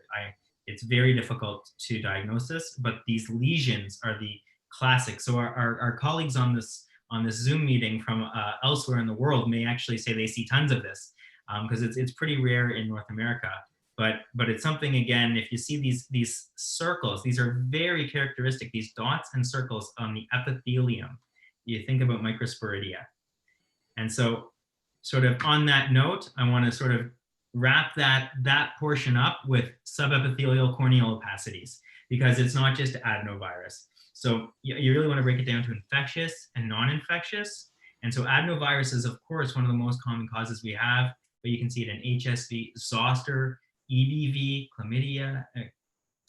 It's very difficult to diagnose this, but these lesions are the classic. So our colleagues on this Zoom meeting from elsewhere in the world may actually say they see tons of this, because it's pretty rare in North America. But it's something, again, if you see these circles, these are very characteristic, these dots and circles on the epithelium. You think about microsporidia. And so sort of on that note, I want to sort of wrap that portion up with subepithelial corneal opacities, because it's not just adenovirus. So you really want to break it down to infectious and non-infectious. And so adenovirus is, of course, one of the most common causes we have, but you can see it in HSV, zoster, EBV, chlamydia.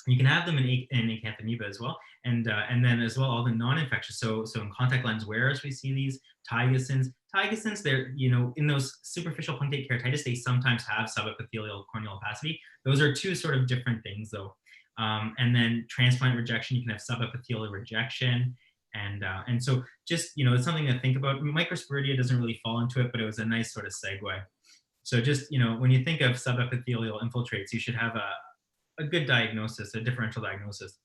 You can have them in Acanthamoeba as well, and then as well all the non-infectious. So in contact lens wearers, we see these Thygosons. Thygosons, they're in those superficial punctate keratitis, they sometimes have subepithelial corneal opacity. Those are 2 sort of different things, though. And then transplant rejection, you can have subepithelial rejection, and so just it's something to think about. Microsporidia doesn't really fall into it, but it was a nice sort of segue. So just when you think of subepithelial infiltrates, you should have a good diagnosis, a differential diagnosis.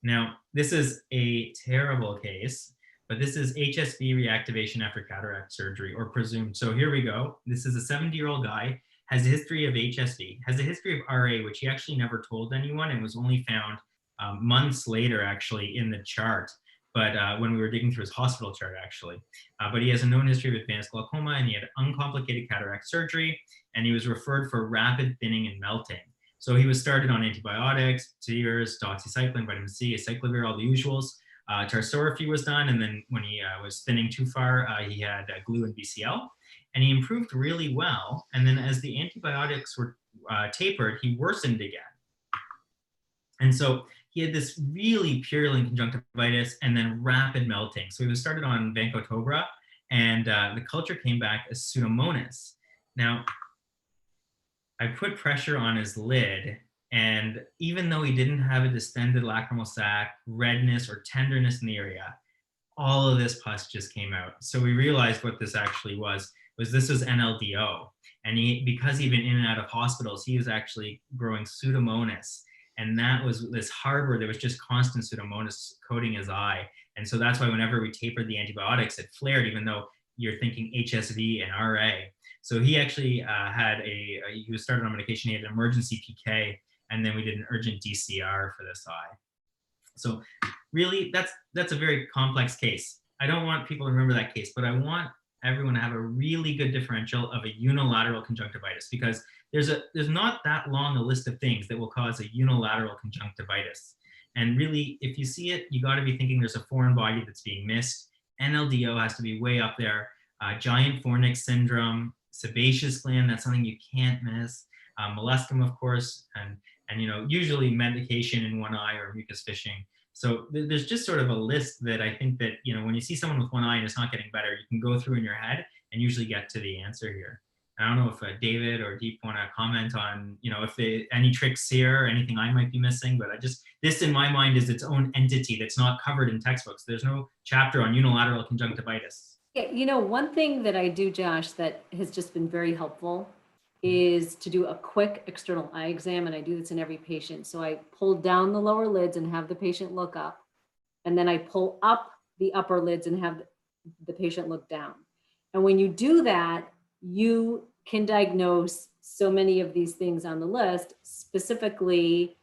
Now, this is a terrible case, but this is HSV reactivation after cataract surgery, or presumed. So here we go. This is a 70-year-old guy, has a history of HSV, has a history of RA, which he actually never told anyone, and was only found months later, actually, in the chart. But when we were digging through his hospital chart, actually. But he has a known history of advanced glaucoma, and he had uncomplicated cataract surgery, and he was referred for rapid thinning and melting. So he was started on antibiotics, tears, doxycycline, vitamin C, acyclovir, all the usuals. Tarsorrhaphy was done, and then when he was thinning too far, he had glue and BCL, and he improved really well. And then as the antibiotics were tapered, he worsened again. And so he had this really purulent conjunctivitis and then rapid melting. So he was started on Vancomycin, and the culture came back as Pseudomonas. Now, I put pressure on his lid, and even though he didn't have a distended lacrimal sac, redness, or tenderness in the area, all of this pus just came out. So we realized what this actually was this was NLDO. And because he'd been in and out of hospitals, he was actually growing Pseudomonas. And that was this harbor, there was just constant Pseudomonas coating his eye. And so that's why whenever we tapered the antibiotics, it flared, even though you're thinking HSV and RA. So he actually he was started on medication, he had an emergency PK, and then we did an urgent DCR for this eye. So really, that's a very complex case. I don't want people to remember that case, but I want everyone to have a really good differential of a unilateral conjunctivitis, because there's not that long a list of things that will cause a unilateral conjunctivitis. And really, if you see it, you got to be thinking there's a foreign body that's being missed. NLDO has to be way up there. Giant fornix syndrome, sebaceous gland, that's something you can't miss. Molluscum, of course, and usually medication in one eye or mucus fishing. So there's just sort of a list that I think that, when you see someone with one eye and it's not getting better, you can go through in your head and usually get to the answer here. I don't know if David or Deep want to comment on, if any tricks here or anything I might be missing, but this in my mind is its own entity that's not covered in textbooks. There's no chapter on unilateral conjunctivitis. Yeah, one thing that I do, Josh, that has just been very helpful is to do a quick external eye exam, and I do this in every patient. So I pull down the lower lids and have the patient look up, and then I pull up the upper lids and have the patient look down. And when you do that, you can diagnose so many of these things on the list. Specifically,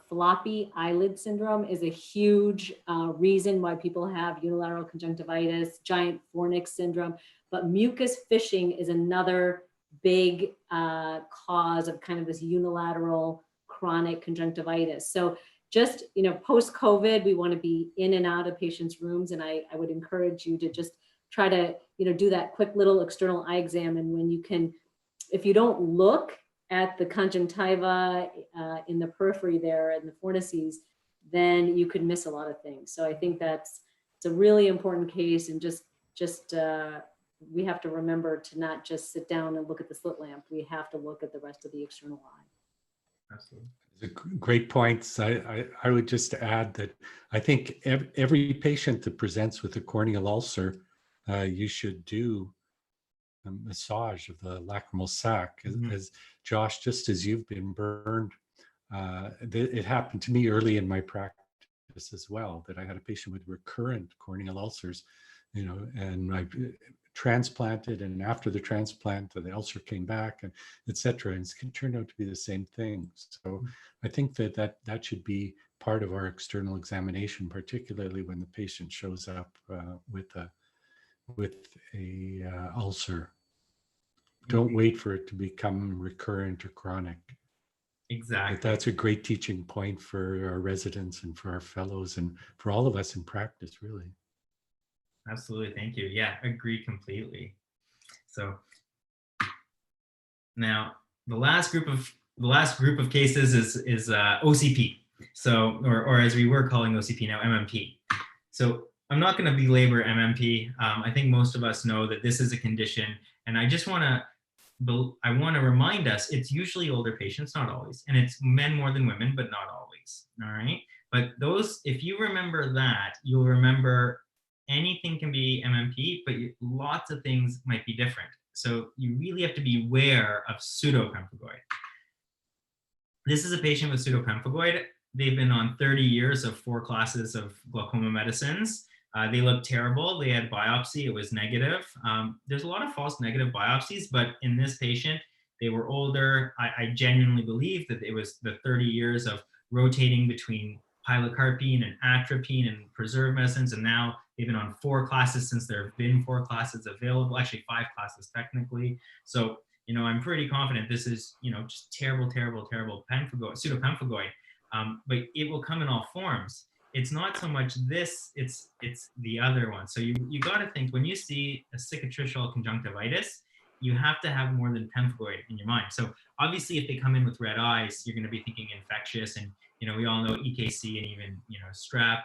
floppy eyelid syndrome is a huge reason why people have unilateral conjunctivitis, giant fornix syndrome, but mucus fishing is another big cause of kind of this unilateral chronic conjunctivitis. So just, post-COVID, we want to be in and out of patients' rooms. And I would encourage you to just try to, do that quick little external eye exam. And when you can, if you don't look at the conjunctiva in the periphery there and the fornices, then you could miss a lot of things. So I think it's a really important case, and just we have to remember to not just sit down and look at the slit lamp. We have to look at the rest of the external eye. Absolutely. Great points. I would just add that I think every patient that presents with a corneal ulcer, you should do a massage of the lacrimal sac. As Josh, just as you've been burned, it happened to me early in my practice as well, that I had a patient with recurrent corneal ulcers, and I transplanted, and after the transplant the ulcer came back, and etc., and it turned out to be the same thing. So I think that should be part of our external examination, particularly when the patient shows up with a ulcer. Don't wait for it to become recurrent or chronic. Exactly. But that's a great teaching point for our residents and for our fellows and for all of us in practice, really. Absolutely. Thank you. Yeah, agree completely. So now the last group of cases is OCP. So, or as we were calling OCP now, MMP. So I'm not going to belabor MMP. I think most of us know that this is a condition, and I just want to remind us, it's usually older patients, not always, and it's men more than women, but not always. All right. But if you remember that, you'll remember anything can be MMP, but lots of things might be different. So you really have to be aware of pseudopemphigoid. This is a patient with pseudopemphigoid. They've been on 30 years of 4 classes of glaucoma medicines. They looked terrible. They had biopsy. It was negative. There's a lot of false negative biopsies, but in this patient, they were older. I genuinely believe that it was the 30 years of rotating between pilocarpine and atropine and preserved medicines, and now they've been on 4 classes since there have been 4 classes available, actually 5 classes technically. So, I'm pretty confident this is, just terrible pseudopemphigoid, but it will come in all forms. It's not so much this, it's the other one. So you got to think, when you see a cicatricial conjunctivitis, you have to have more than pemphigoid in your mind. So obviously if they come in with red eyes, you're going to be thinking infectious, and we all know EKC and even strep,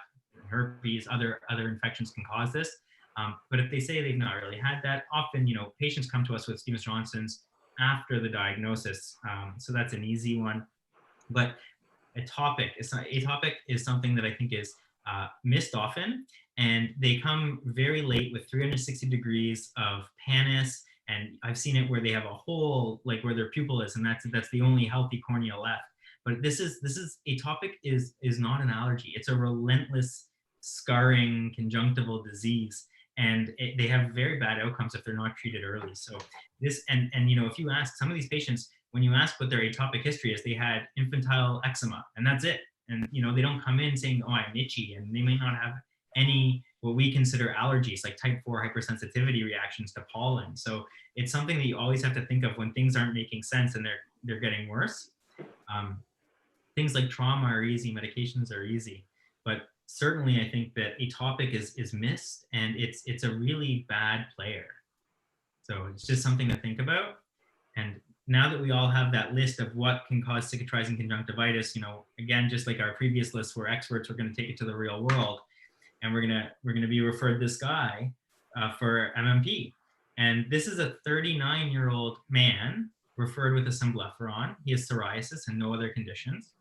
herpes, other infections can cause this. But if they say they've not really had that, often patients come to us with Stevens-Johnson's after the diagnosis. So that's an easy one. But atopic is something that I think is missed often, and they come very late with 360 degrees of pannus, and I've seen it where they have a hole like where their pupil is, and that's the only healthy cornea left. But this is atopic is not an allergy. It's a relentless scarring conjunctival disease, and they have very bad outcomes if they're not treated early. So this and if you ask some of these patients, when you ask what their atopic history is, they had infantile eczema, and that's it. And they don't come in saying, oh, I'm itchy, and they may not have any what we consider allergies, like type 4 hypersensitivity reactions to pollen. So it's something that you always have to think of when things aren't making sense and they're getting worse. Things like trauma are easy, medications are easy, but certainly I think that atopic is missed, and it's a really bad player. So it's just something to think about. And now that we all have that list of what can cause cicatrizing conjunctivitis, again, just like our previous list, we're experts, we're going to take it to the real world, and we're going to be referred this guy for MMP. And this is a 39-year-old man referred with a symblepharon. He has psoriasis and no other conditions.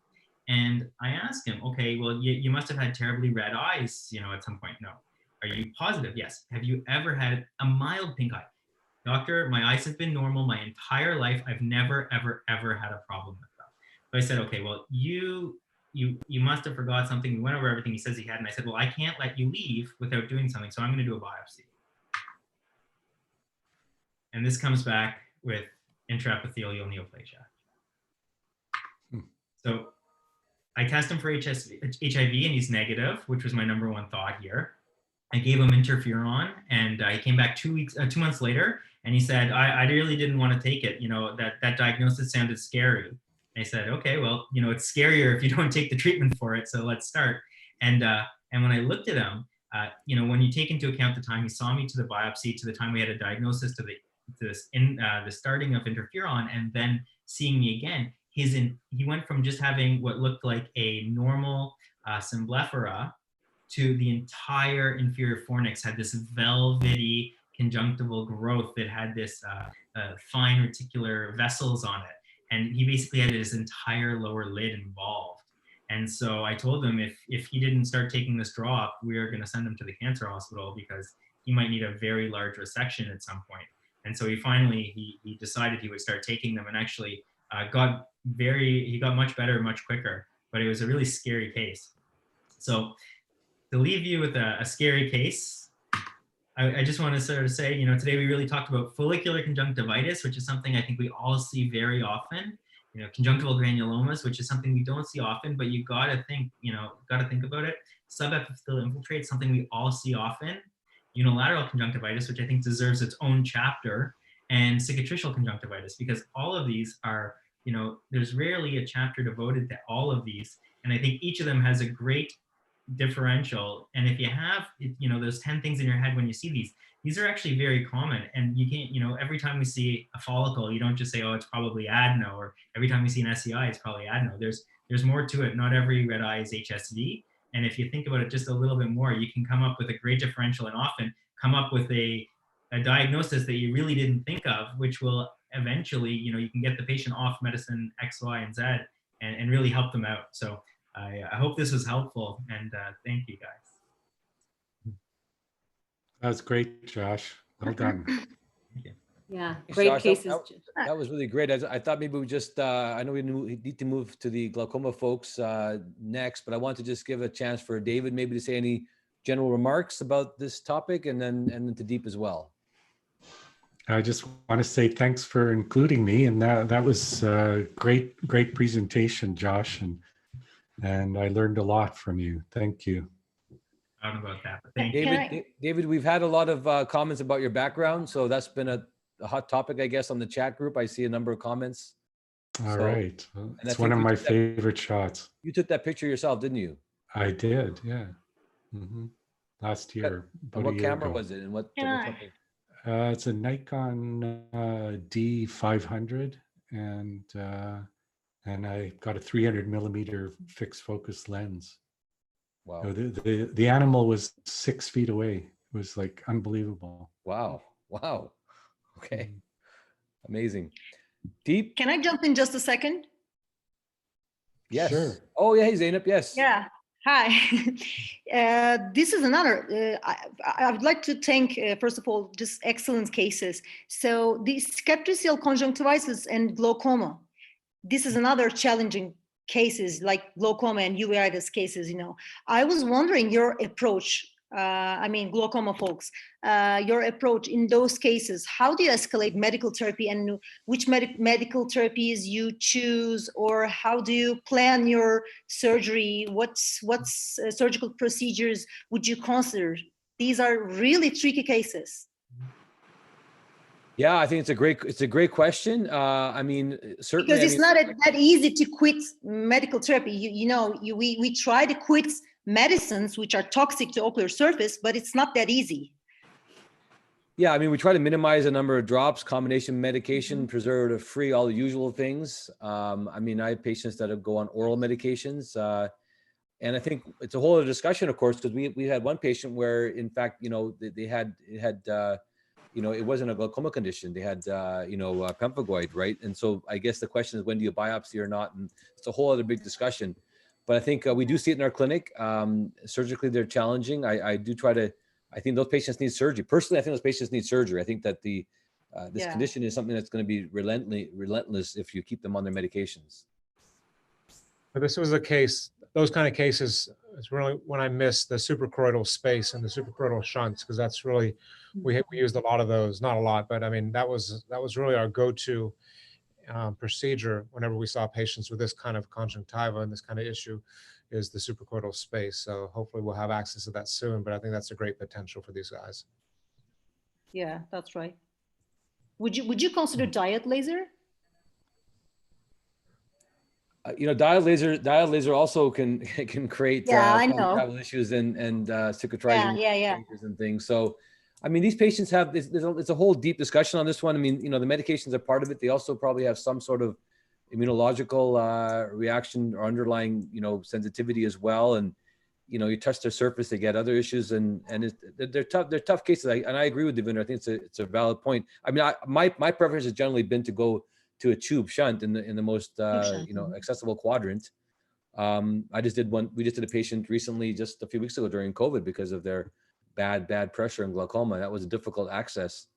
And I asked him, okay, well, you must have had terribly red eyes, at some point. No. Are you positive? Yes. Have you ever had a mild pink eye? Doctor, my eyes have been normal my entire life. I've never, ever, ever had a problem with them. So I said, okay, well, you must have forgot something. We went over everything he says he had. And I said, well, I can't let you leave without doing something. So I'm going to do a biopsy. And this comes back with intraepithelial neoplasia. So I test him for HIV, and he's negative, which was my number 1 thought here. I gave him interferon, and he came back 2 months later, and he said, I really didn't want to take it. That diagnosis sounded scary. And I said, okay, well, it's scarier if you don't take the treatment for it. So let's start. And when I looked at him, when you take into account the time he saw me to the biopsy, to the time we had a diagnosis, to the starting of interferon, and then seeing me again, he went from just having what looked like a normal symblephora to the entire inferior fornix had this velvety conjunctival growth that had this fine reticular vessels on it. And he basically had his entire lower lid involved. And so I told him if he didn't start taking this drop, we are going to send him to the cancer hospital because he might need a very large resection at some point. And so he finally, he decided he would start taking them, and actually he got much better much quicker, but it was a really scary case. So to leave you with a scary case, I just want to sort of say, today we really talked about follicular conjunctivitis, which is something I think we all see very often. Conjunctival granulomas, which is something we don't see often, but you gotta think about it. Subepithelial infiltrate, something we all see often. Unilateral conjunctivitis, which I think deserves its own chapter, and cicatricial conjunctivitis, because all of these are, there's rarely a chapter devoted to all of these. And I think each of them has a great differential. And if you have, those 10 things in your head when you see these are actually very common. And you can't, every time we see a follicle, you don't just say, oh, it's probably adeno, or every time we see an SEI, it's probably adeno. There's more to it. Not every red eye is HSV. And if you think about it just a little bit more, you can come up with a great differential and often come up with a diagnosis that you really didn't think of, which will eventually, you can get the patient off medicine X, Y, and Z and really help them out. So I hope this was helpful, and thank you guys. That was great, Josh. Well done. Thank you. Yeah, Thanks, great Josh. cases. That was really great. I thought maybe we just, I know we need to move to the glaucoma folks next, but I want to just give a chance for David maybe to say any general remarks about this topic, and then to Deep as well. I just want to say thanks for including me, and that was a great presentation, Josh, and I learned a lot from you. Thank you. Proud about that. But thank you. David, we've had a lot of comments about your background, so that's been a hot topic, I guess, on the chat group. I see a number of comments. All right. Well, it's one of my favorite shots. You took that picture yourself, didn't you? I did, yeah. Last year. What camera was it? And what something? It's a Nikon D500, and I got a 300 millimeter fixed focus lens. Wow. So the animal was 6 feet away. It was like unbelievable. Wow. Okay. Amazing. Deep. Can I jump in just a second? Yes. Sure. Oh yeah, hey Zainab. Yes. Yeah. Hi. This is another. I would like to thank, first of all, just excellent cases. So the cicatricial conjunctivitis and glaucoma. This is another challenging cases like glaucoma and uveitis cases. I was wondering your approach. Glaucoma folks, your approach in those cases. How do you escalate medical therapy, and which medical therapies you choose, or how do you plan your surgery? What's surgical procedures would you consider? These are really tricky cases. Yeah, I think it's a great question. Certainly because it's not that easy to quit medical therapy. We try to quit medicines which are toxic to ocular surface, but it's not that easy. Yeah, we try to minimize the number of drops, combination medication, preservative free, all the usual things. I have patients that go on oral medications, and I think it's a whole other discussion, of course, because we had one patient where, in fact, they had it wasn't a glaucoma condition. They had pemphigoid, right? And so I guess the question is, when do you biopsy or not? And it's a whole other big discussion. But I think we do see it in our clinic. Surgically, they're challenging. I think those patients need surgery. Personally, I think those patients need surgery. I think that this condition is something that's going to be relentless if you keep them on their medications. But this was a case, those kind of cases, it's really when I miss the suprachoroidal space and the suprachoroidal shunts, because that's really, we used a lot of those, not a lot, but that was really our go-to procedure whenever we saw patients with this kind of conjunctiva and this kind of issue, is the suprachoroidal space. So hopefully we'll have access to that soon, but I think that's a great potential for these guys. Yeah, that's right. Would you consider diode laser? Diode laser also can create travel issues and cicatrizing changes and things. So these patients have it's a whole deep discussion on this one. The medications are part of it. They also probably have some sort of immunological reaction or underlying, sensitivity as well. And, you touch their surface, they get other issues, and they're tough. They're tough cases. And I agree with Devinder. I think it's a valid point. I mean, my preference has generally been to go to a tube shunt in the most accessible quadrant. We just did a patient recently, just a few weeks ago during COVID, because of their bad pressure and glaucoma. That was a difficult access.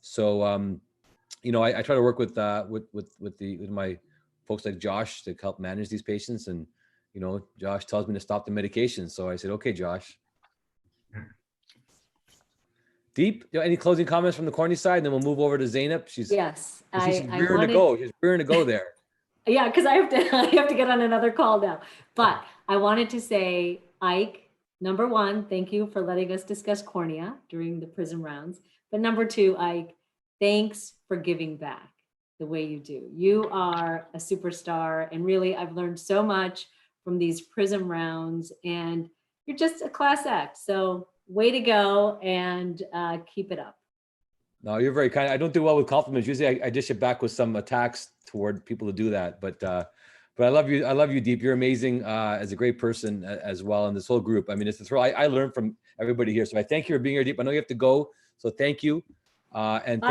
So I try to work with my folks like Josh to help manage these patients, and Josh tells me to stop the medication. So I said, okay, Josh. Deep, any closing comments from the Cornea side? And then we'll move over to Zainab. She's rearing to go. She's rearing to go there. Yeah, because I have to get on another call now. But I wanted to say, Ike, number one, thank you for letting us discuss cornea during the Prism rounds. But number two, Ike, thanks for giving back the way you do. You are a superstar, and really, I've learned so much from these Prism rounds, and you're just a class act. So way to go, and keep it up. No, you're very kind. I don't do well with compliments. Usually I dish it back with some attacks toward people who do that. But I love you. I love you, Deep. You're amazing as a great person as well. And this whole group. I mean, it's a thrill. I learned from everybody here. So I thank you for being here, Deep. I know you have to go. So thank you. And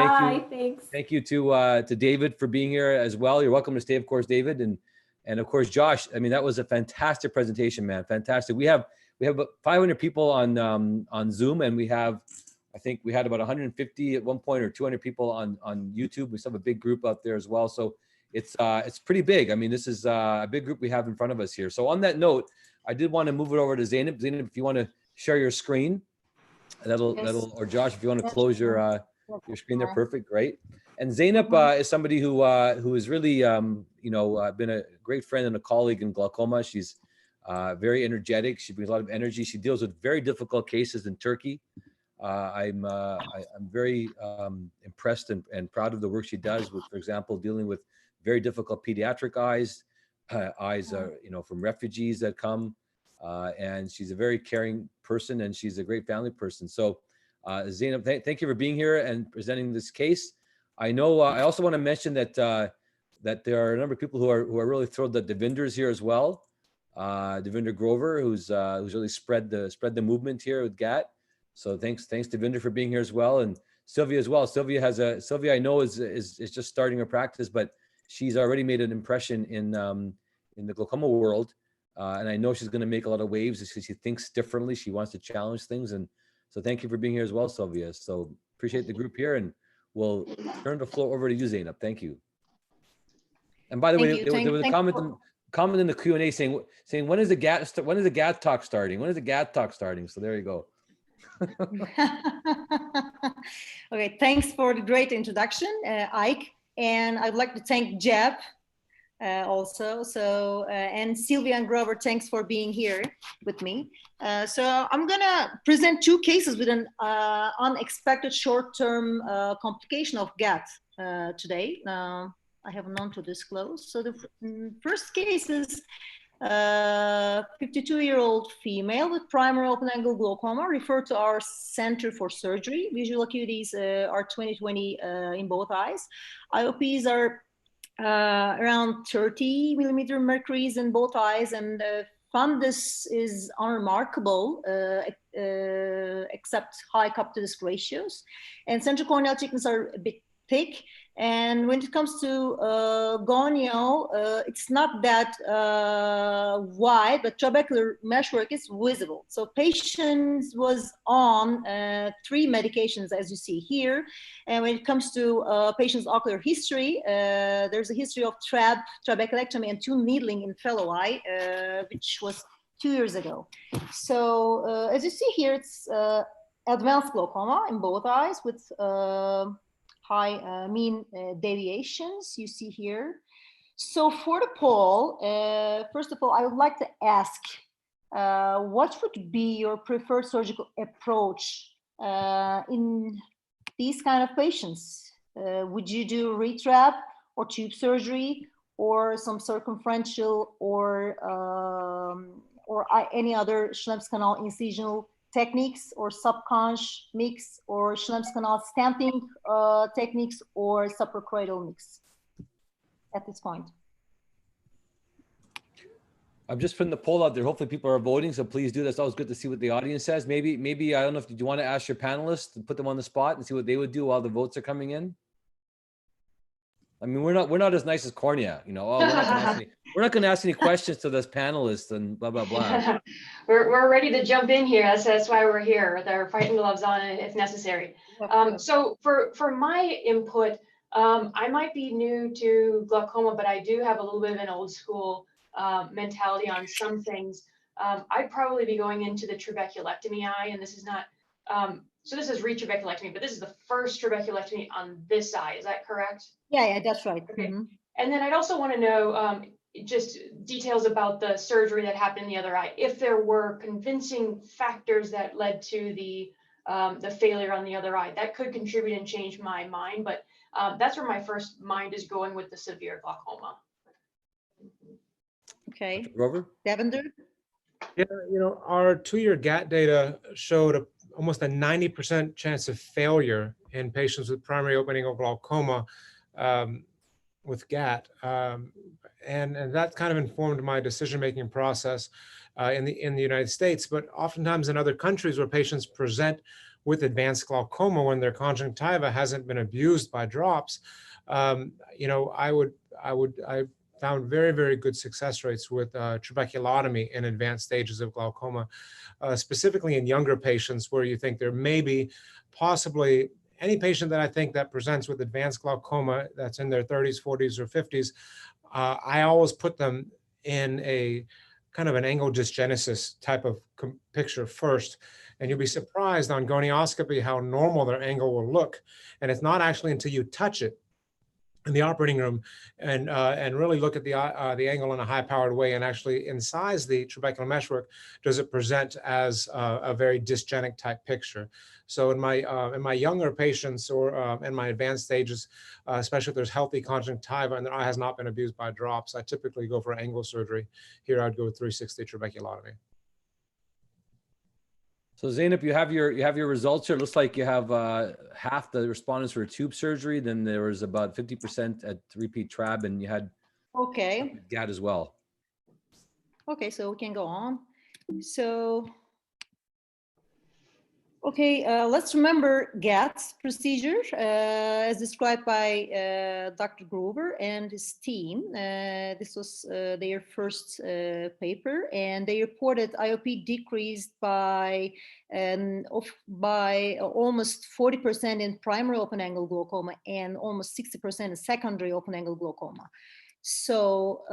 thank you to David for being here as well. You're welcome to stay, of course, David. And of course, Josh. I mean, that was a fantastic presentation, man. Fantastic. We have about 500 people on Zoom, and I think we had about 150 at one point, or 200 people on YouTube. We still have a big group out there as well. So it's pretty big. I mean, this is a big group we have in front of us here. So on that note, I did want to move it over to Zainab. Zainab, if you want to share your screen, or Josh, if you want to close your screen there, perfect, great. And Zainab is somebody who has really, been a great friend and a colleague in glaucoma. She's very energetic. She brings a lot of energy. She deals with very difficult cases in Turkey. I'm very impressed and proud of the work she does with, for example, dealing with very difficult pediatric eyes from refugees that come, and she's a very caring person, and she's a great family person. So Zainab, thank you for being here and presenting this case. I know I also want to mention that there are a number of people who are really thrilled that Devinder is here as well. Devinder Grover, who's really spread the movement here with GATT. So thanks Devinder for being here as well, and Sylvia as well. Sylvia I know is just starting her practice, but she's already made an impression in the glaucoma world, and I know she's going to make a lot of waves because she thinks differently. She wants to challenge things, and so thank you for being here as well, Sylvia. So appreciate the group here, and we'll turn the floor over to you, Zainab. Thank you. And by the way, there was a comment in the Q&A saying when is the GATT talk starting? When is the GATT talk starting? So there you go. Okay, thanks for the great introduction, Ike, and I'd like to thank Jeb also. So and Sylvia and Grover, thanks for being here with me. So I'm gonna present two cases with an unexpected short-term complication of GATT today. I have none to disclose. So the first case is 52-year-old female with primary open-angle glaucoma, referred to our Center for Surgery. Visual acuities are 20/20 in both eyes. IOPs are around 30 millimeter mercuries in both eyes, and fundus is unremarkable except high cup to disc ratios. And central corneal thickness are a bit thick. And when it comes to gonial, it's not that wide, but trabecular meshwork is visible. So patient was on 3 medications, as you see here. And when it comes to patient's ocular history, there's a history of trabeculectomy and 2 needling in fellow eye, which was 2 years ago. So as you see here, it's advanced glaucoma in both eyes with high mean deviations you see here. So for the poll, first of all, I would like to ask, what would be your preferred surgical approach in these kind of patients? Would you do retrap or tube surgery or some circumferential or any other Schlemm's canal incisional techniques or subconj mix or Schlemm's canal stamping techniques or suprachoroidal mix at this point? I'm just putting the poll out there. Hopefully people are voting, so please do. That's always good to see what the audience says. Maybe I don't know if you want to ask your panelists to put them on the spot and see what they would do while the votes are coming in. I mean, we're not as nice as Cornea, you know. Oh, we're not going to ask any questions to this panelist and blah blah blah. We're ready to jump in here. That's why we're here with our fighting gloves on if necessary. So for my input, I might be new to glaucoma, but I do have a little bit of an old school mentality on some things. I'd probably be going into the trabeculectomy eye, and this is not. So this is retrabeculectomy, but this is the first trabeculectomy on this eye. Is that correct? Yeah, that's right. Okay. And then I'd also want to know just details about the surgery that happened in the other eye. If there were convincing factors that led to the failure on the other eye, that could contribute and change my mind. But that's where my first mind is going with the severe glaucoma. Okay. Grover? Devender? Yeah, you know, our 2-year GATT data showed almost a 90% chance of failure in patients with primary open angle glaucoma with GATT. And that kind of informed my decision-making process in the United States, but oftentimes in other countries where patients present with advanced glaucoma when their conjunctiva hasn't been abused by drops, you know, I found very, very good success rates with trabeculotomy in advanced stages of glaucoma, specifically in younger patients where you think there may be possibly any patient that I think that presents with advanced glaucoma that's in their 30s, 40s, or 50s. I always put them in a kind of an angle dysgenesis type of picture first. And you'll be surprised on gonioscopy how normal their angle will look. And it's not actually until you touch it in the operating room and really look at the angle in a high-powered way and actually incise the trabecular meshwork, does it present as a very dysgenic type picture. So in my younger patients or in my advanced stages, especially if there's healthy conjunctiva and their eye has not been abused by drops, I typically go for angle surgery. Here I'd go with 360 trabeculotomy. So Zainab, you have your results here. It looks like you have half the respondents were tube surgery. Then there was about 50% at repeat trab, and you had GATT as well. Okay, so we can go on. So, okay, let's remember GATT procedure as described by Dr. Grover and his team. This was their first paper, and they reported IOP decreased by almost 40% in primary open angle glaucoma and almost 60% in secondary open angle glaucoma. So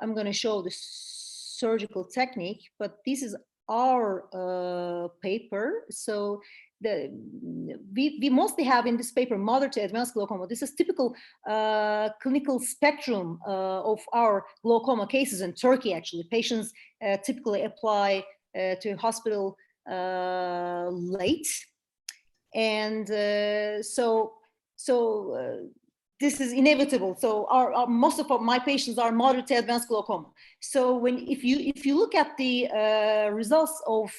I'm going to show the surgical technique, but this is our paper. So we mostly have in this paper moderate to advanced glaucoma. This is typical clinical spectrum of our glaucoma cases in Turkey. Actually, patients typically apply to hospital late, and this is inevitable. So most of my patients are moderate to advanced glaucoma. So if you look at the results of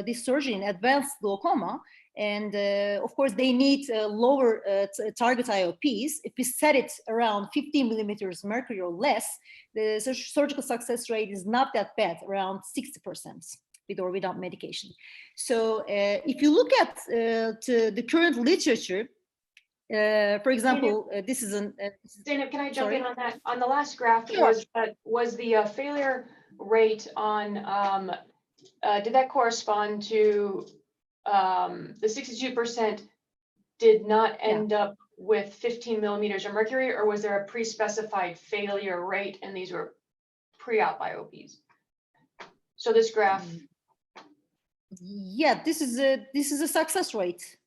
this surgery in advanced glaucoma, and of course they need lower target IOPs. If we set it around 15 millimeters mercury or less, the surgical success rate is not that bad, around 60%. With or without medication. So if you look at the current literature, for example, this is an. Zainab, can I jump in on that? On the last graph, sure. was the failure rate on? Did that correspond to the 62% did not end up with 15 millimeters of mercury, or was there a pre-specified failure rate and these were pre-op IOPs? So this graph. Yeah, this is a success rate.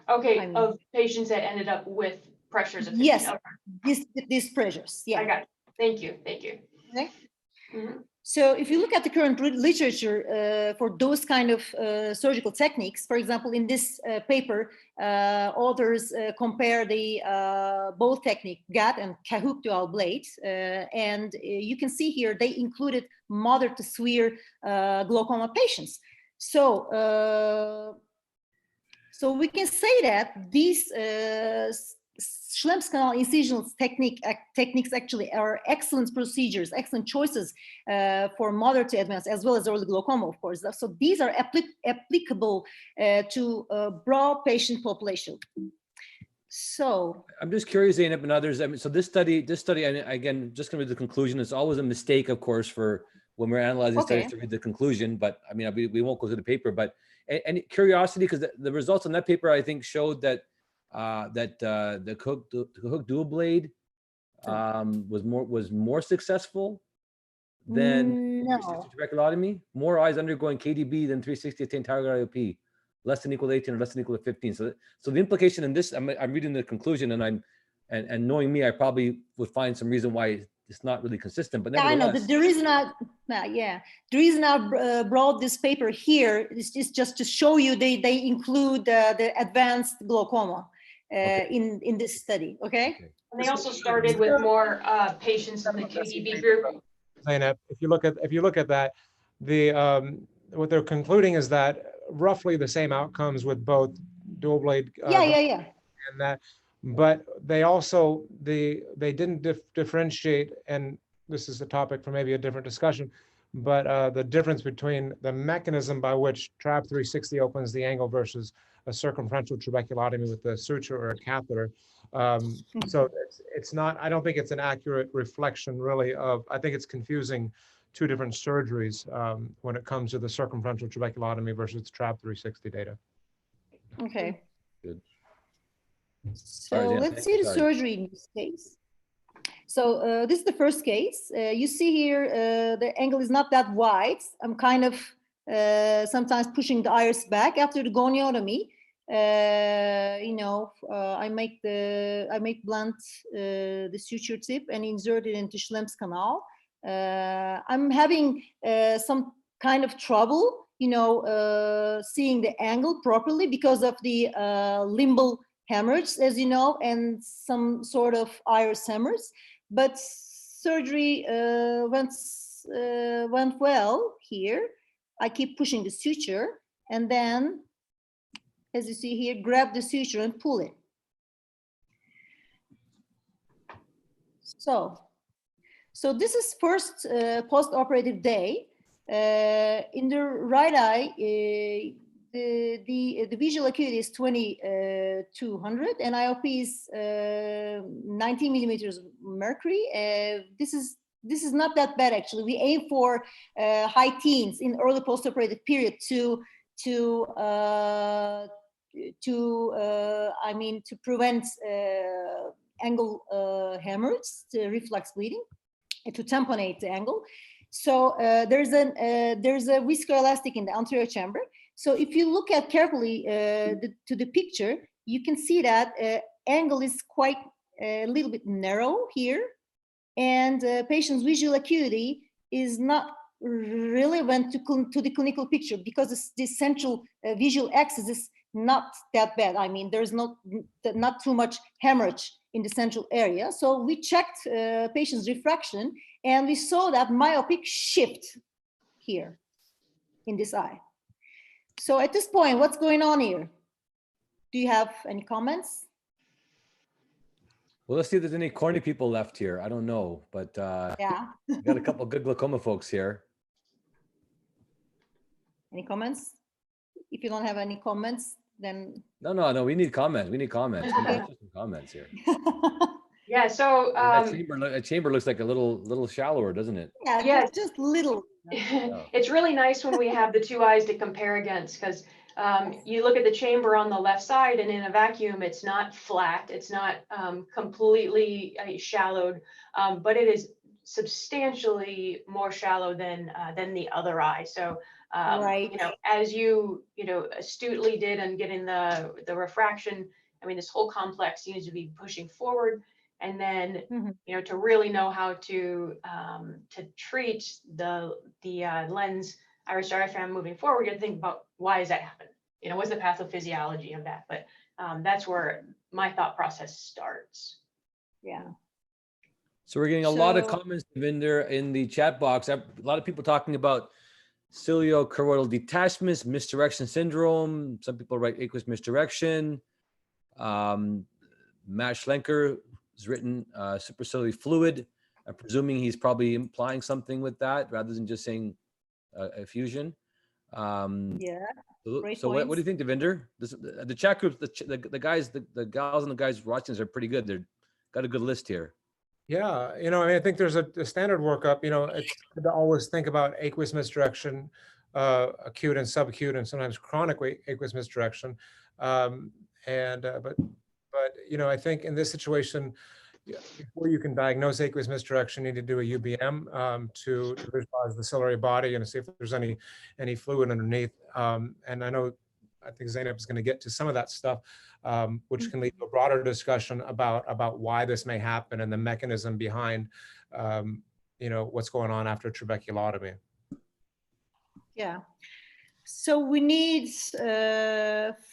Okay, I mean, of patients that ended up with pressures of 15. Yes, okay. these pressures. Yeah, I got it. Thank you. Okay. Mm-hmm. So if you look at the current literature for those kind of surgical techniques, for example, in this paper, authors compare the both technique, GATT and Cahook dual blade, and you can see here they included moderate to severe glaucoma patients. So we can say that these Schlemm's canal incision techniques actually are excellent procedures, excellent choices for moderate to advanced as well as early glaucoma, of course. So these are applicable to broad patient population. So I'm just curious, Zainab and others. I mean, so this study, and again, just going to read the conclusion. It's always a mistake, of course, for when we're analyzing studies to read the conclusion. But I mean, we won't go through the paper. But and curiosity, because the results on that paper, I think, showed that the hook dual blade was more successful than 360 trabeculotomy. More eyes undergoing KDB than 360 attained target IOP. Less than equal to 18 or less than equal to 15. So the implication in this, I'm reading the conclusion, and knowing me, I probably would find some reason why it's not really consistent. But I know the reason the reason I brought this paper here is just to show you they include the advanced glaucoma in this study. Okay. And they also started with more patients in the KDB group. Zainab, if you look at that, what they're concluding is that roughly the same outcomes with both dual blade. And that, but they also they didn't differentiate, and this is a topic for maybe a different discussion, but the difference between the mechanism by which TRAB 360 opens the angle versus a circumferential trabeculotomy with a suture or a catheter. So it's not, I don't think it's an accurate reflection really of, I think it's confusing two different surgeries when it comes to the circumferential trabeculotomy versus TRAB 360 data. Okay. Good. So let's see the surgery in this case. So this is the first case. You see here, the angle is not that wide. I'm kind of sometimes pushing the iris back after the goniotomy. I make blunt the suture tip and insert it into Schlemm's canal. I'm having some kind of trouble, seeing the angle properly because of the limbal hemorrhage, as you know, and some sort of iris hemorrhage. But surgery went well here. I keep pushing the suture, and then, as you see here, grab the suture and pull it. So this is first post-operative day. In the right eye, the visual acuity is 2200 and IOP is 19 millimeters mercury. This is not that bad actually. We aim for high teens in early post-operative period to prevent angle hemorrhage, reflux bleeding, to tamponate the angle. So there's a viscoelastic in the anterior chamber. So if you look at carefully to the picture, you can see that angle is quite a little bit narrow here, and patient's visual acuity is not relevant to the clinical picture because the central visual axis is not that bad. I mean, there's not too much hemorrhage in the central area. So we checked patient's refraction, and we saw that myopic shift here in this eye. So at this point, what's going on here? Do you have any comments? Well, let's see if there's any corny people left here. I don't know, but yeah, we got a couple good glaucoma folks here. Any comments? If you don't have any comments, then no, we need comments. We need comments. We need some comments here. Yeah, so that chamber looks like a little shallower, doesn't it? Yeah, just little. It's really nice when we have the two eyes to compare against, because you look at the chamber on the left side, and in a vacuum, it's not flat, it's not completely shallowed, but it is substantially more shallow than the other eye. So right. As you astutely did in getting the refraction, I mean, this whole complex needs to be pushing forward, and then to really know how to treat the lens iris diaphragm moving forward. You have to think about, why does that happen? What's the pathophysiology of that? But that's where my thought process starts. Yeah. So we're getting a lot of comments in there in the chat box. A lot of people talking about cilio-choroidal detachments, misdirection syndrome. Some people write aqueous misdirection. Matt Schlenker has written supraciliary fluid. I'm presuming he's probably implying something with that rather than just saying effusion. Yeah. Great So what do you points. think, Devinder? The chat group, the guys, the gals and the guys watching this are pretty good. They're got a good list here. Yeah, I mean, I think there's a standard workup. It's good to always think about aqueous misdirection, acute and subacute, and sometimes chronic aqueous misdirection. But I think in this situation, before you can diagnose aqueous misdirection, you need to do a UBM to visualize the ciliary body and see if there's any fluid underneath. And I think Zeynep is going to get to some of that stuff, which can lead to a broader discussion about why this may happen and the mechanism behind, what's going on after trabeculotomy. Yeah. So we need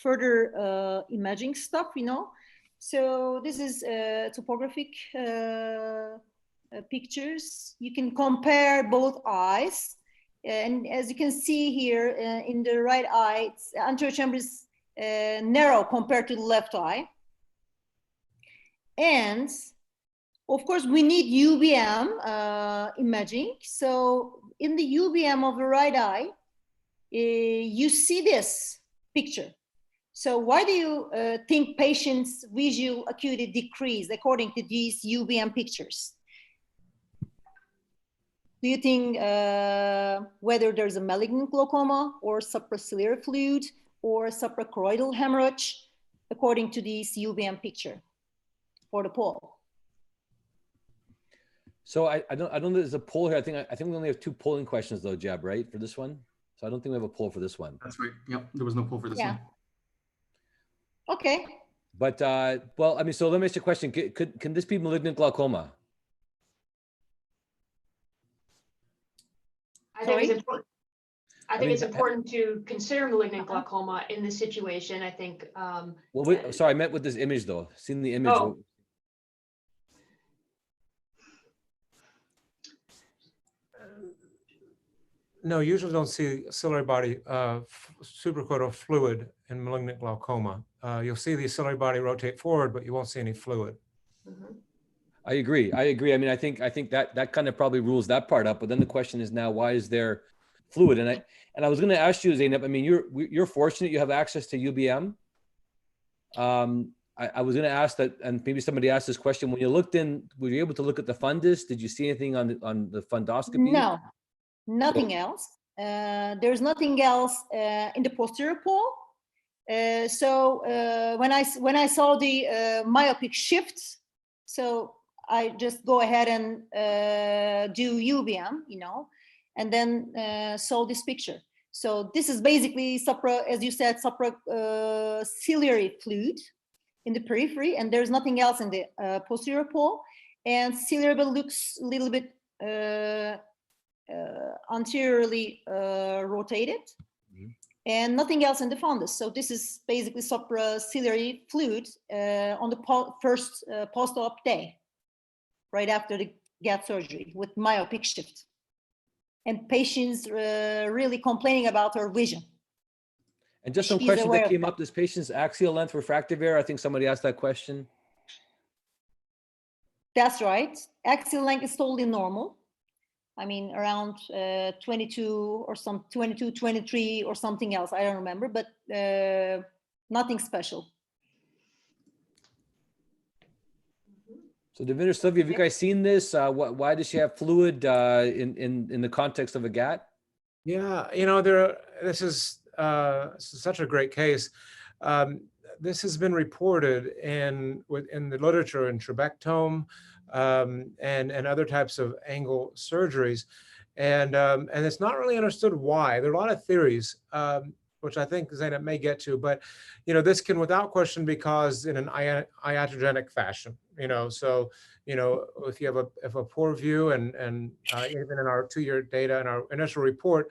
further imaging stuff, So this is topographic pictures. You can compare both eyes. And as you can see here in the right eye, anterior chamber is narrow compared to the left eye. And of course, we need UBM imaging. So in the UBM of the right eye, you see this picture. So why do you think patients' visual acuity decreased according to these UBM pictures? Do you think whether there's a malignant glaucoma or supraciliary fluid or suprachoroidal hemorrhage according to this UBM picture for the poll? So I don't know there's a poll here. I think we only have 2 polling questions though, Jab, right, for this one? So I don't think we have a poll for this one. That's right. Yep. There was no poll for this one. Okay. But well, I mean, so let me ask you a question. Can this be malignant glaucoma? I think it's important to consider malignant glaucoma in this situation. I think. Well, sorry, I meant with this image though. Seeing the image. Oh. No, you usually don't see ciliary body suprachoroidal fluid in malignant glaucoma. You'll see the ciliary body rotate forward, but you won't see any fluid. Mm-hmm. I agree. I mean, I think that kind of probably rules that part up. But then the question is now, why is there fluid? And I was going to ask you, Zeynep. I mean, you're fortunate you have access to UBM. I was going to ask that, and maybe somebody asked this question. When you looked in, were you able to look at the fundus? Did you see anything on the fundoscopy? No, nothing else. There's nothing else in the posterior pole. So when I saw the myopic shift, so I just go ahead and do UBM, and then saw this picture. So this is basically as you said, ciliary fluid in the periphery, and there's nothing else in the posterior pole. And ciliary looks a little bit anteriorly rotated, and nothing else in the fundus. So this is basically supraciliary fluid on the first post-op day, right after the GATT surgery with myopic shift. And patients really complaining about her vision. And just some questions that came up. This patient's axial length refractive error. I think somebody asked that question. That's right. Axial length is totally normal. I mean, around 22 or 23 or something else. I don't remember, but nothing special. So Devinder, Sylvia, have you guys seen this? Why does she have fluid in the context of a GATT? Yeah, this is such a great case. This has been reported in the literature in trabectome and other types of angle surgeries, and it's not really understood why. There are a lot of theories, which I think Zeynep may get to, but this can without question be caused in an iatrogenic fashion. So if you have a poor view, and even in our 2-year data in our initial report,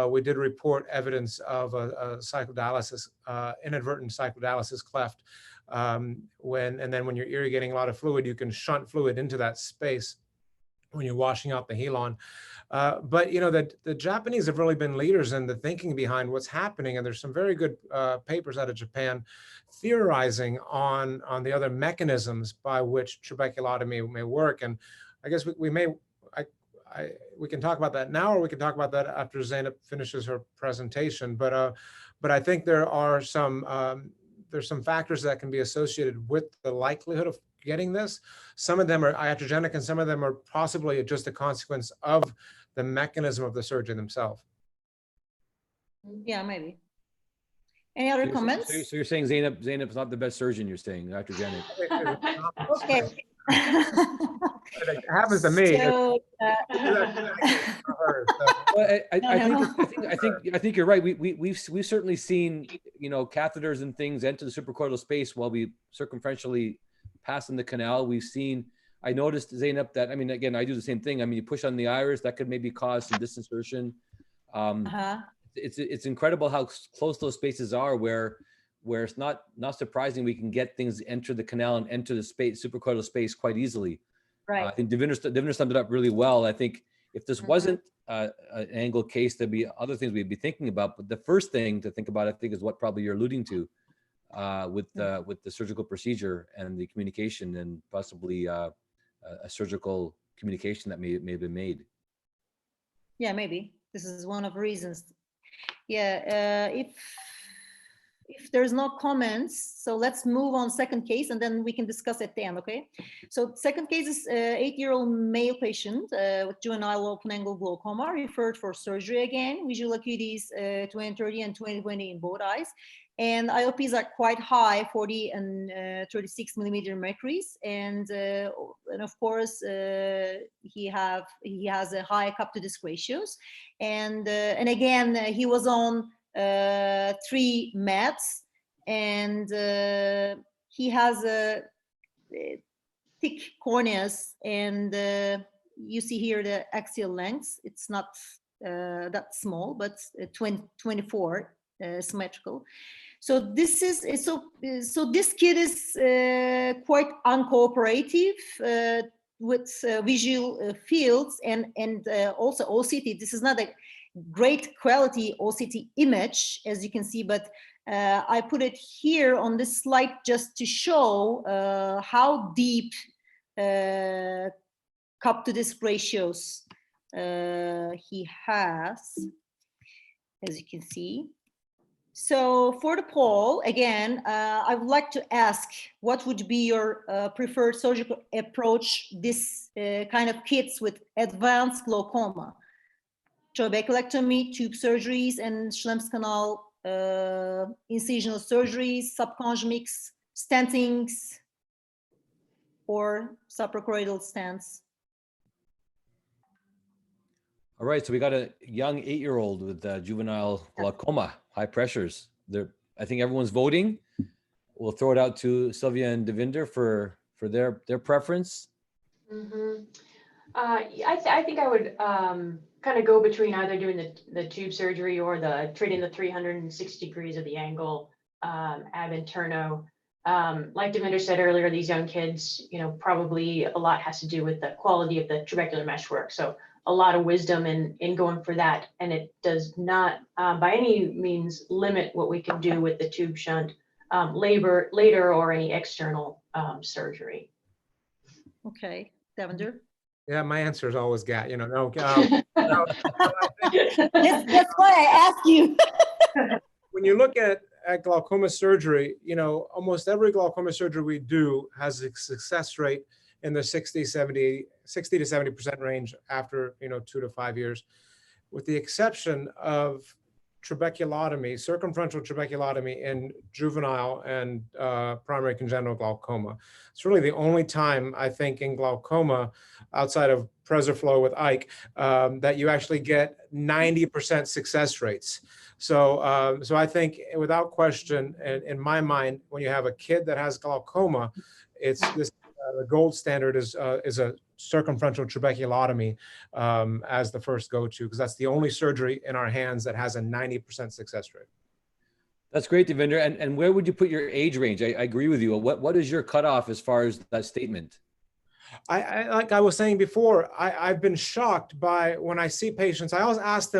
we did report evidence of a cyclodialysis, inadvertent cyclodialysis cleft. And then when you're irrigating a lot of fluid, you can shunt fluid into that space. when you're washing out the helon. But you know, the Japanese have really been leaders in the thinking behind what's happening, and there's some very good papers out of Japan theorizing on the other mechanisms by which trabeculotomy may work. And I guess we can talk about that now, or we can talk about that after Zeynep finishes her presentation. But I think there are there's some factors that can be associated with the likelihood of getting this. Some of them are iatrogenic, and some of them are possibly just a consequence of the mechanism of the surgery themselves. Yeah, maybe. Any other comments? So you're saying Zeynep's not the best surgeon, you're saying, iatrogenic. Okay. It happens to me. So, Well, I think you're right. We've certainly seen, you know, catheters and things enter the suprachoroidal space while we circumferentially pass in the canal. We've seen, I noticed, Zeynep, that, I mean, again, I do the same thing. I mean, you push on the iris, that could maybe cause some disinsertion. It's incredible how close those spaces are, where it's not surprising we can get things enter the canal and enter the space, suprachoroidal space, quite easily. right. I think Devinder summed it up really well. I think if this wasn't an angle case, there'd be other things we'd be thinking about. But the first thing to think about, I think, is what probably you're alluding to with the surgical procedure and the communication, and possibly a surgical communication that may have been made. Yeah, maybe this is one of the reasons. Yeah, if there's no comments, so let's move on second case, and then we can discuss at the end, okay? So second case is 8-year-old male patient with juvenile open-angle glaucoma, referred for surgery again. Visual acuity is 20/30 and 20/20 in both eyes. And IOPs are quite high, 40 and 36 millimeter mercuries. And of course, he has a high cup to disc ratios. And again, he was on 3 meds, and he has a thick corneas, and you see here the axial lengths. It's not that small, but 24 symmetrical. So this kid is quite uncooperative with visual fields and also OCT. This is not a great quality OCT image, as you can see, but I put it here on this slide just to show how deep cup to disc ratios he has, as you can see. So for the poll, again, I would like to ask, what would be your preferred surgical approach this kind of kids with advanced glaucoma? Trabeculectomy, tube surgeries, and Schlemm's canal, incisional surgeries, subconjunctivitis, stentings, or suprachoroidal stents? All right, so we got a young 8-year-old with juvenile glaucoma, high pressures. I think everyone's voting. We'll throw it out to Sylvia and Devinder for their preference. I think I would kind of go between either doing the tube surgery or treating the 360 degrees of the angle ab interno. Like Devinder said earlier, these young kids, you know, probably a lot has to do with the quality of the trabecular meshwork. So a lot of wisdom in going for that, and it does not by any means limit what we can do with the tube shunt later or any external surgery. Okay, Devinder. Yeah, my answer is always GATT. You know, no. That's why I asked you. When you look at glaucoma surgery, you know, almost every glaucoma surgery we do has a success rate in the 60 to 70% range after, you know, 2 to 5 years, with the exception of trabeculotomy, circumferential trabeculotomy in juvenile and primary congenital glaucoma. It's really the only time, I think, in glaucoma, outside of PreserFlow with Ike, that you actually get 90% success rates. So, so I think without question, in my mind, when you have a kid that has glaucoma, it's this. The gold standard is a circumferential trabeculotomy as the first go-to, because that's the only surgery in our hands that has a 90% success rate. That's great, Devinder. And where would you put your age range? I agree with you. What is your cutoff as far as that statement? I like I was saying before, I've been shocked by when I see patients. I always ask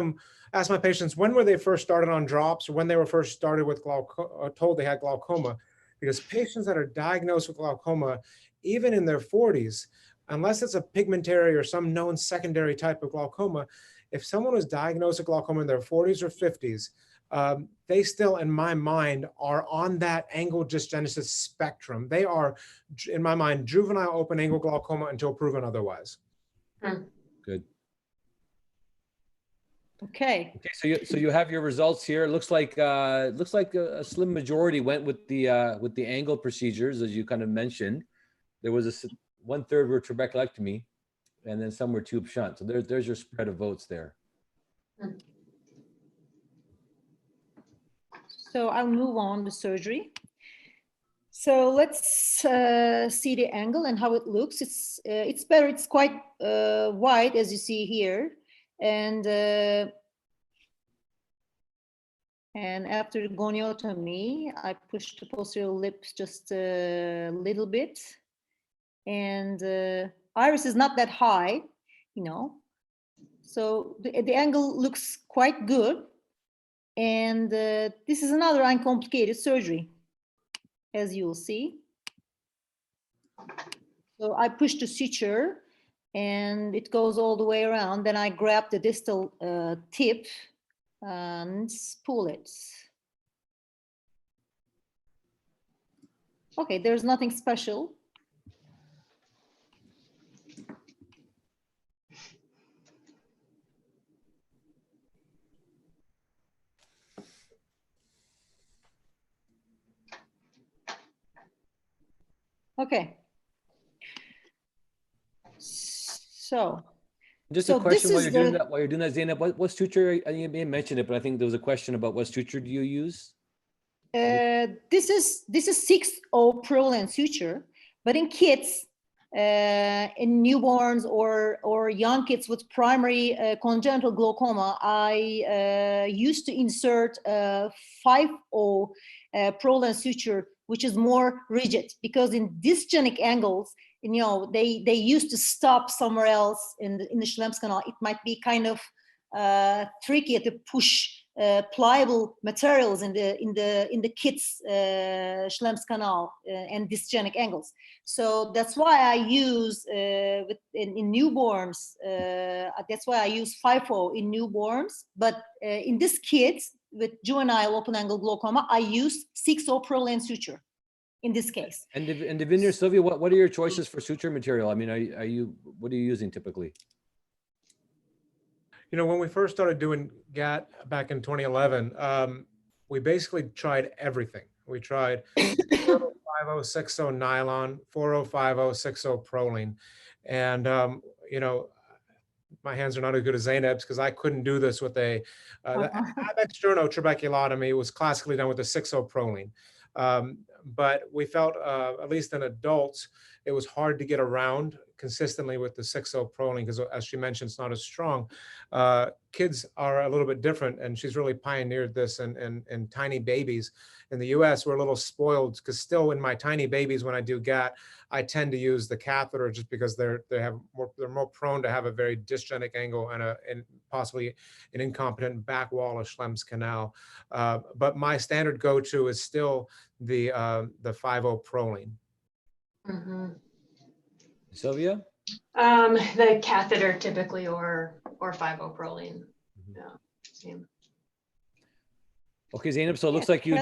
my patients when were they first started on drops, or when they were first started with glaucoma, told they had glaucoma, because patients that are diagnosed with glaucoma, even in their 40s, unless it's a pigmentary or some known secondary type of glaucoma, if someone was diagnosed with glaucoma in their 40s or 50s, they still, in my mind, are on that angle dysgenesis spectrum. They are, in my mind, juvenile open angle glaucoma until proven otherwise. Good. Okay. Okay, so you have your results here. It looks like a slim majority went with the angle procedures, as you kind of mentioned. There was a 1/3 were trabeculectomy, and then some were tube shunt. So there's your spread of votes there. So I'll move on to surgery. So let's see the angle and how it looks. It's better. It's quite wide, as you see here, and after the goniotomy, I pushed the posterior lips just a little bit, and iris is not that high, you know. So the angle looks quite good. And this is another uncomplicated surgery, as you will see. So I push the suture and it goes all the way around. Then I grab the distal tip and pull it. Okay, there's nothing special. Okay. So just a question while you're doing that, Zainab, what suture, you may have mentioned it, but I think there was a question about what suture do you use? This is 6-0 Prolene suture, but in kids, in newborns or young kids with primary congenital glaucoma, I used to insert 5-0 Prolene suture, which is more rigid, because in dysgenic angles, you know, they used to stop somewhere else in the Schlemm's canal. It might be kind of tricky to push pliable materials in the kids' Schlemm's canal and dysgenic angles. So that's why I use in newborns. That's why I use 5-0 in newborns. But in this kids with juvenile open angle glaucoma, I use 6-0 Prolene suture in this case. And Divinder, Sylvia, what are your choices for suture material? I mean, what are you using typically? You know, when we first started doing GATT back in 2011, we basically tried everything. We tried 405-060 nylon, 405-060 Prolene. And, you know, my hands are not as good as Zainab's because I couldn't do this with the external trabeculotomy was classically done with the 6-0 Prolene. But we felt, at least in adults, it was hard to get around consistently with the 6-0 Prolene because, as she mentioned, it's not as strong. Kids are a little bit different, and she's really pioneered this in tiny babies. In the US, we're a little spoiled because still in my tiny babies, when I do GATT, I tend to use the catheter just because they're more prone to have a very dysgenic angle and possibly an incompetent back wall of Schlemm's canal. But my standard go-to is still the 5-0 Prolene. Mm-hmm. Sylvia? The catheter typically, or 5-0 Prolene. Mm-hmm. Yeah, same. Okay, Zainab, so it looks like you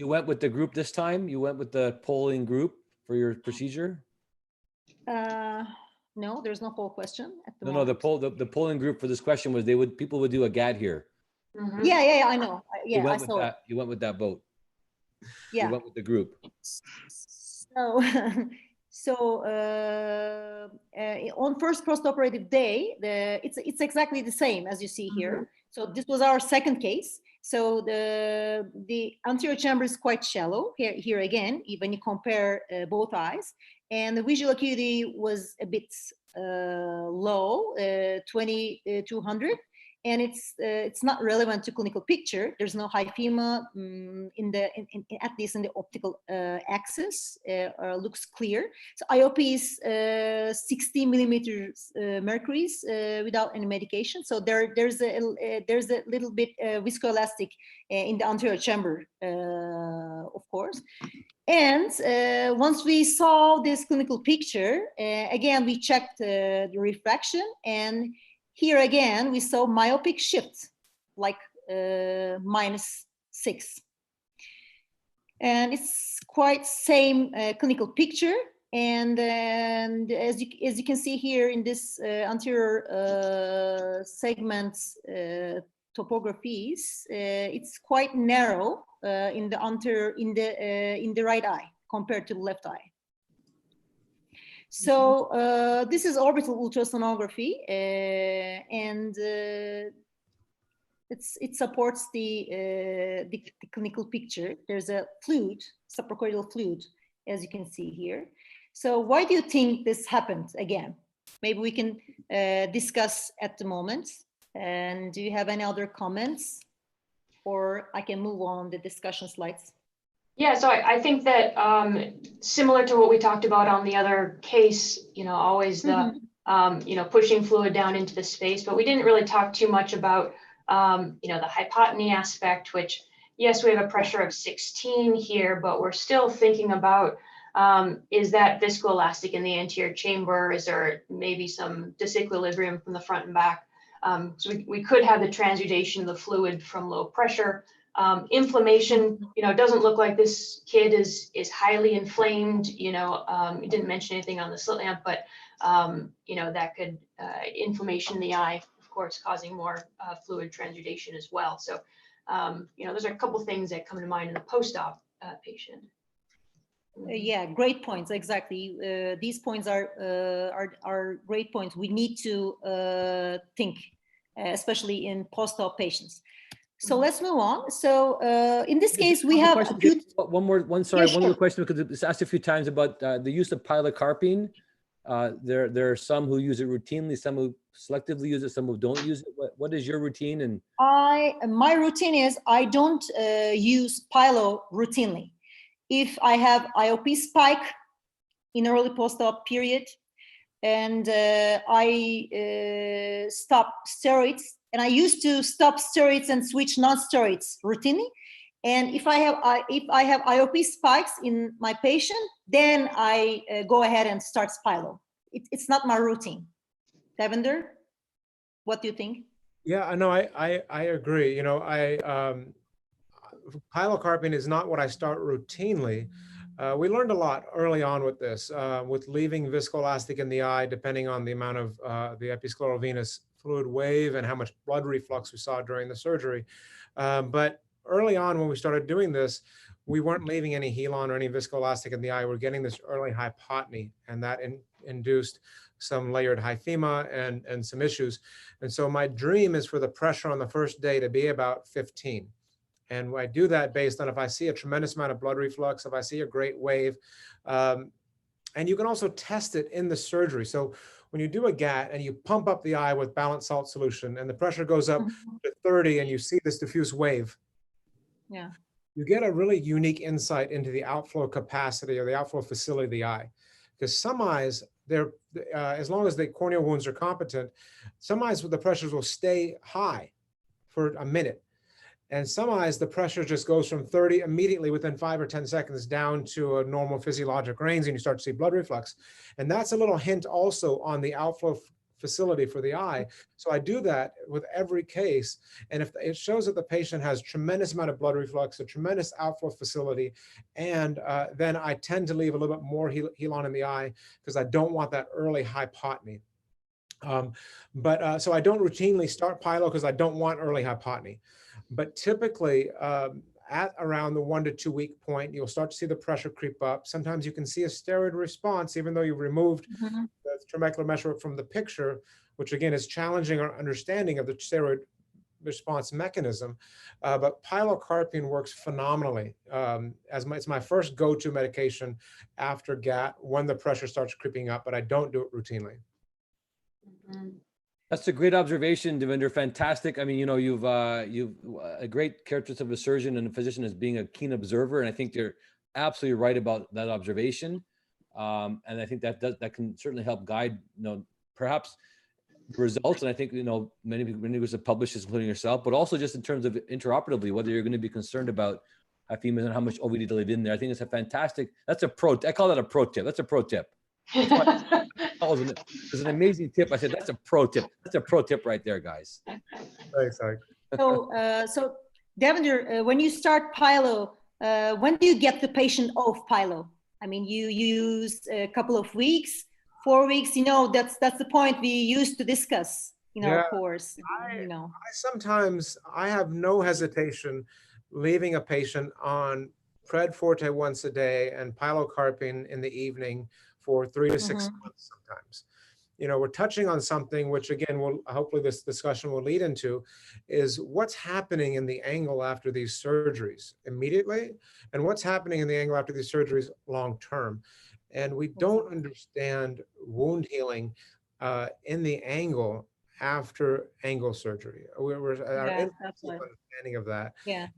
went with the group this time. You went with the polling group for your procedure? No, there's no poll question at the moment. No, the polling group for this question was people would do a GATT here. Mm-hmm. Yeah, I know. Yeah, I saw it. You went with that vote. Yeah. You went with the group. So on first post-operative day, it's exactly the same as you see here. Mm-hmm. So this was our second case. So the anterior chamber is quite shallow here again, when you compare both eyes, and the visual acuity was a bit low, 2200, and it's not relevant to clinical picture. There's no hyphema at least in the optical axis. Looks clear. So IOP is 60 millimeters mercuries without any medication. So there's a little bit viscoelastic in the anterior chamber, of course. And once we saw this clinical picture, again we checked the refraction, and here again, we saw myopic shift, like -6. And it's quite same clinical picture. And as you can see here in this anterior segment topographies, it's quite narrow in the anterior, in the right eye compared to the left eye. So this is orbital ultrasonography, and it supports the clinical picture. There's a fluid, suprachoroidal fluid, as you can see here. So why do you think this happened again? Maybe we can discuss at the moment. And do you have any other comments? Or I can move on the discussion slides. Yeah, so I think that similar to what we talked about on the other case, always the, pushing fluid down into the space, but we didn't really talk too much about, the hypotony aspect, which, yes, we have a pressure of 16 here, but we're still thinking about, is that viscoelastic in the anterior chamber? Is there maybe some disequilibrium from the front and back? So we could have the transudation of the fluid from low pressure. Inflammation, it doesn't look like this kid is highly inflamed. You didn't mention anything on the slit lamp, but that could inflammation in the eye, of course, causing more fluid transudation as well. So those are a couple things that come to mind in the post-op patient. Yeah, great points. Exactly. These points are great points. We need to think, especially in post-op patients. So let's move on. So in this case, we have one more question, because it's asked a few times about the use of pilocarpine. There are some who use it routinely, some who selectively use it, some who don't use it. What is your routine? And my routine is I don't use pilo routinely. If I have IOP spike in early post-op period, and I stop steroids, and I used to stop steroids and switch non-steroids routinely. And if I have IOP spikes in my patient, then I go ahead and start Spilo. It's not my routine. Devender, what do you think? Yeah, no, I agree. Pilocarpine is not what I start routinely. We learned a lot early on with this, with leaving viscoelastic in the eye, depending on the amount of the episcleral venous fluid wave and how much blood reflux we saw during the surgery. But early on when we started doing this, we weren't leaving any helon or any viscoelastic in the eye. We're getting this early hypotony, and that induced some layered hyphema and some issues. And so my dream is for the pressure on the first day to be about 15. And I do that based on if I see a tremendous amount of blood reflux, if I see a great wave. And you can also test it in the surgery. So when you do a GATT and you pump up the eye with balanced salt solution and the pressure goes up to 30 and you see this diffuse wave, yeah, you get a really unique insight into the outflow capacity or the outflow facility of the eye. Because some eyes, as long as the corneal wounds are competent, some eyes the pressures will stay high for a minute. And some eyes, the pressure just goes from 30 immediately within 5 or 10 seconds down to a normal physiologic range, and you start to see blood reflux. And that's a little hint also on the outflow facility for the eye. So I do that with every case. And if it shows that the patient has tremendous amount of blood reflux, a tremendous outflow facility, and then I tend to leave a little bit more helon in the eye because I don't want that early hypotony. So I don't routinely start pilo because I don't want early hypotony. But typically, at around the 1 to 2 week point, you'll start to see the pressure creep up. Sometimes you can see a steroid response, even though you've removed the trabecular meshwork from the picture, which again is challenging our understanding of the steroid response mechanism. But pilocarpine works phenomenally. It's my first go-to medication after GATT when the pressure starts creeping up, but I don't do it routinely. That's a great observation, Devinder. Fantastic. I mean, you know, you've a great characteristic of a surgeon and a physician is being a keen observer, and I think you're absolutely right about that observation. And I think that can certainly help guide, you know, perhaps the results. And I think, you know, many groups have published this, including yourself, but also just in terms of interoperatively, whether you're going to be concerned about hyphemas and how much OVD to leave in there. I think it's a fantastic. That's a pro. I call that a pro tip. That's a pro tip. It's an amazing tip. I said, that's a pro tip. That's a pro tip right there, guys. Thanks, Ike. So Devinder, when you start Pylo, when do you get the patient off Pylo? I mean, you use a couple of weeks, 4 weeks, you know, that's the point we used to discuss, you know, Yeah, of course, you know. I have no hesitation leaving a patient on Pred Forte once a day and pilocarpine in the evening for 3 to 6 months sometimes. You know, we're touching on something which, again, will hopefully this discussion will lead into, is what's happening in the angle after these surgeries immediately, and what's happening in the angle after these surgeries long term. And we don't understand wound healing in the angle after angle surgery. Our understanding of that. Yeah.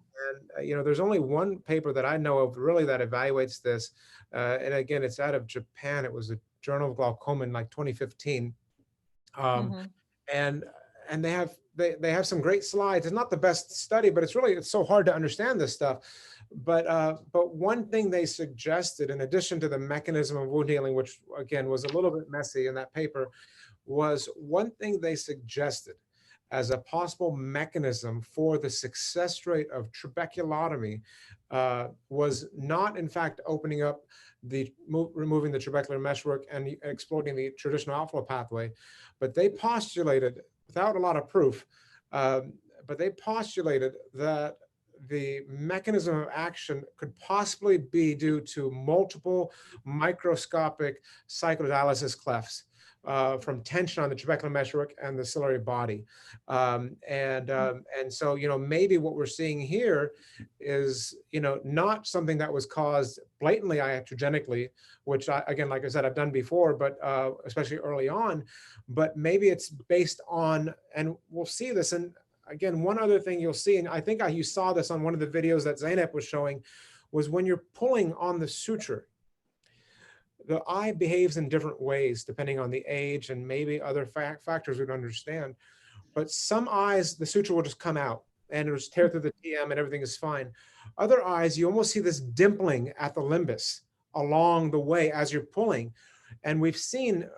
And you know, there's only one paper that I know of really that evaluates this, and again, it's out of Japan. It was a Journal of Glaucoma in like 2015, and they have some great slides. It's not the best study, but it's so hard to understand this stuff. But one thing they suggested, in addition to the mechanism of wound healing, which again was a little bit messy in that paper, was one thing they suggested as a possible mechanism for the success rate of trabeculotomy was not, in fact, opening up removing the trabecular meshwork and exploiting the traditional outflow pathway, but they postulated, without a lot of proof, but they postulated that the mechanism of action could possibly be due to multiple microscopic cyclodialysis clefts from tension on the trabecular meshwork and the ciliary body. And so, you know, maybe what we're seeing here is, you know, not something that was caused blatantly iatrogenically, which again, like I said, I've done before, but especially early on, but maybe it's based on, and we'll see this. And again, one other thing you'll see, and I think you saw this on one of the videos that Zeynep was showing, was when you're pulling on the suture, the eye behaves in different ways depending on the age and maybe other factors we don't understand. But some eyes, the suture will just come out and it'll just tear through the TM and everything is fine. Other eyes, you almost see this dimpling at the limbus along the way as you're pulling. And we've seen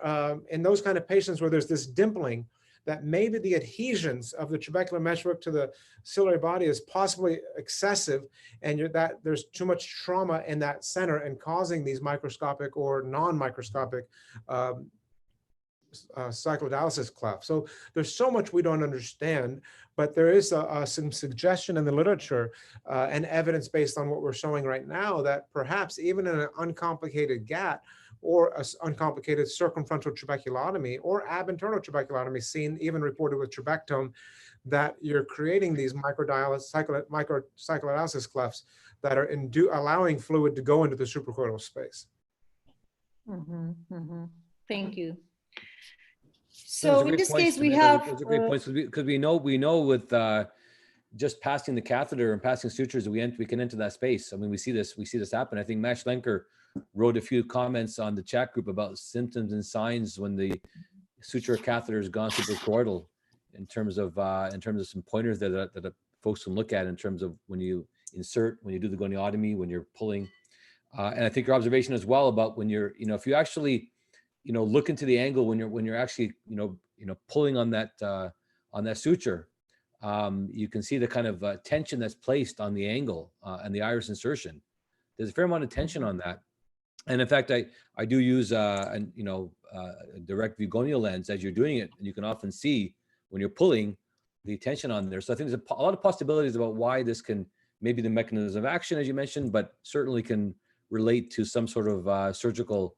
in those kind of patients where there's this dimpling, that maybe the adhesions of the trabecular meshwork to the ciliary body is possibly excessive, and that there's too much trauma in that center and causing these microscopic or non-microscopic cyclodialysis clefts. So there's so much we don't understand, but there is some suggestion in the literature and evidence based on what we're showing right now that perhaps even in an uncomplicated GATT or an uncomplicated circumfrontal trabeculotomy or ab-internal trabeculotomy seen, even reported with trabectome, that you're creating these cyclodialysis clefts that are allowing fluid to go into the suprachoroidal space. Thank you. So in this case, we have those are great points because we know with just passing the catheter and passing sutures, we can enter that space. I mean, we see this happen. I think Mash Lenker wrote a few comments on the chat group about symptoms and signs when the suture catheter has gone suprachoroidal, in terms of some pointers that folks can look at in terms of when you insert, when you do the goniotomy, when you're pulling, and I think your observation as well about when you're, if you actually, look into the angle when you're actually, pulling on that suture, you can see the kind of tension that's placed on the angle and the iris insertion. There's a fair amount of tension on that. And in fact, I do use a direct view gonial lens as you're doing it, and you can often see when you're pulling the tension on there. So I think there's a lot of possibilities about why this can, maybe the mechanism of action, as you mentioned, but certainly can relate to some sort of surgical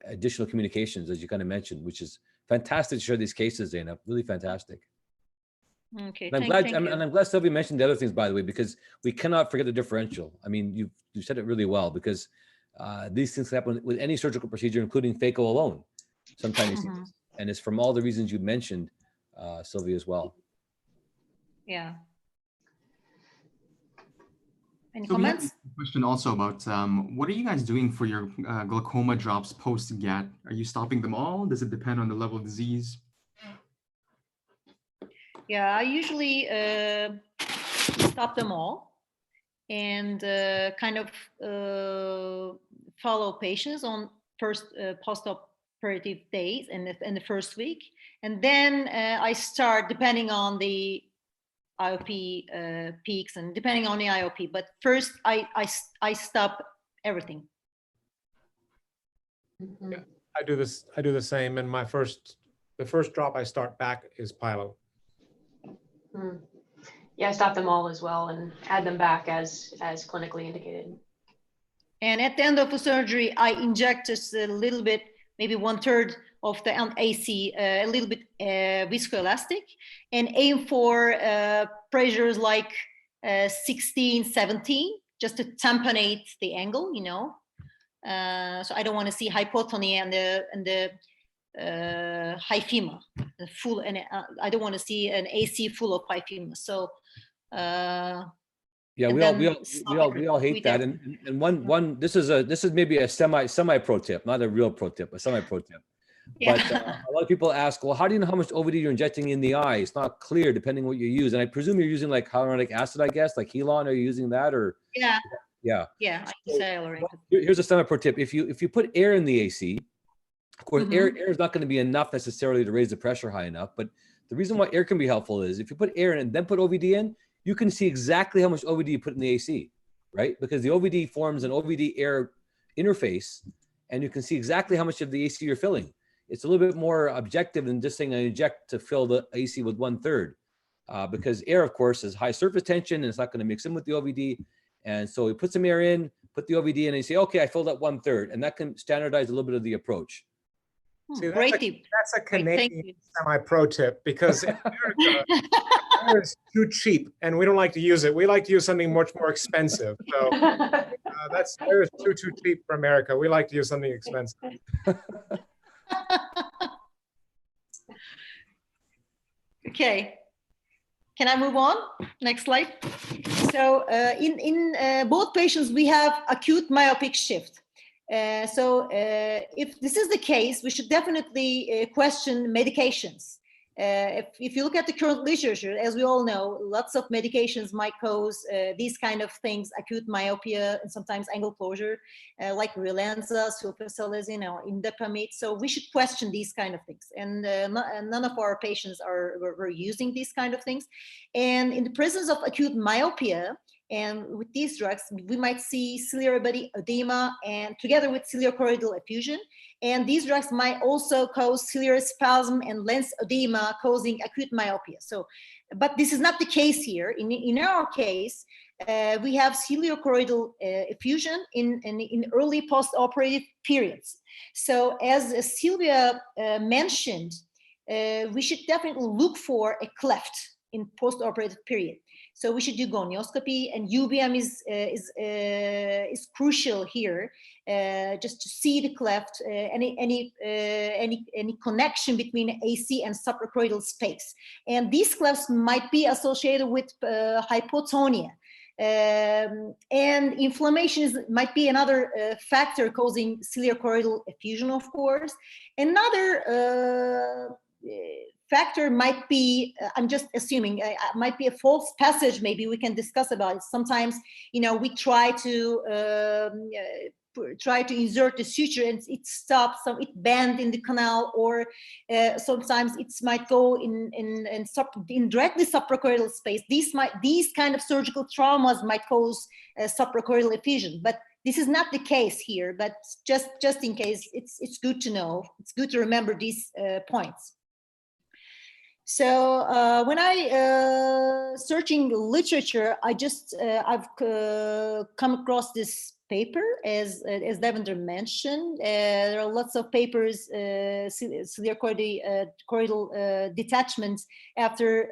additional communications, as you kind of mentioned, which is fantastic to share these cases, Zainab. Really fantastic. Okay, and I'm glad Sylvia mentioned the other things, by the way, because we cannot forget the differential. I mean, you said it really well, because these things happen with any surgical procedure, including phaco alone. Sometimes you see this. And it's from all the reasons you mentioned, Sylvia, as well. Yeah. Any So we have comments? a question also about what are you guys doing for your glaucoma drops post-GAT? Are you stopping them all? Does it depend on the level of disease? Yeah, I usually stop them all and kind of follow patients on first post-operative days in the first week, and then I start depending on the IOP peaks and depending on the IOP. But first, I stop everything. Yeah, I do this. I do the same. And the first drop I start back is Pilo. Yeah, I stop them all as well and add them back as clinically indicated. And at the end of the surgery, I inject just a little bit, maybe 1/3 of the AC, a little bit viscoelastic, and aim for pressures like 16, 17, just to tamponate the angle, you know. So I don't want to see hypotony and the hyphema, full, and I don't want to see an AC full of hyphema. So yeah, we all hate that. And one this is maybe a semi pro tip, not a real pro tip, a semi pro tip. Yeah. But a lot of people ask, well, how do you know how much OVD you're injecting in the eye? It's not clear depending on what you use. And I presume you're using like hyaluronic acid, I guess, like Helon. Are you using that, or? Yeah. Yeah. Yeah. I use hyaluronic. Here's a semi pro tip. If you put air in the AC, of course, air is not going to be enough necessarily to raise the pressure high enough. But the reason why air can be helpful is if you put air in and then put OVD in, you can see exactly how much OVD you put in the AC, right? Because the OVD forms an OVD air interface, and you can see exactly how much of the AC you're filling. It's a little bit more objective than just saying I inject to fill the AC with 1/3, because air, of course, is high surface tension and it's not going to mix in with the OVD. And so we put some air in, put the OVD in, and you say, okay, I filled up 1/3, and that can standardize a little bit of the approach. See, Great tip. That's a Great, thank Canadian you. semi-pro tip, because in America, air is too cheap, and we don't like to use it. We like to use something much more expensive. So air is too cheap for America. We like to use something expensive. Okay, can I move on? Next slide. So in both patients, we have acute myopic shift. So if this is the case, we should definitely question medications. If you look at the current literature, as we all know, lots of medications might cause these kind of things, acute myopia and sometimes angle closure, like Relenza, sulfasalazine, or indapamide. So we should question these kind of things. And none of our patients were using these kind of things. And in the presence of acute myopia, and with these drugs, we might see ciliary body edema and together with ciliary-choroidal effusion. And these drugs might also cause ciliary spasm and lens edema, causing acute myopia. So, but this is not the case here. In our case, we have ciliary-choroidal effusion in early post-operative periods. So as Sylvia mentioned, we should definitely look for a cleft in post-operative period. So we should do gonioscopy, and UBM is crucial here, just to see the cleft, any connection between AC and suprachoroidal space. And these clefts might be associated with hypotonia. And inflammation might be another factor causing ciliary-choroidal effusion, of course. Another factor might be, I'm just assuming, might be a false passage. Maybe we can discuss about it. Sometimes, you know, we try to insert the suture and it stops, so it bends in the canal, or sometimes it might go in directly suprachoroidal space. These kind of surgical traumas might cause suprachoroidal effusion, but this is not the case here. But just in case, it's good to know. It's good to remember these points. So when I searching literature, I've come across this paper, as Devendra mentioned. There are lots of papers, ciliary-choroidal detachments after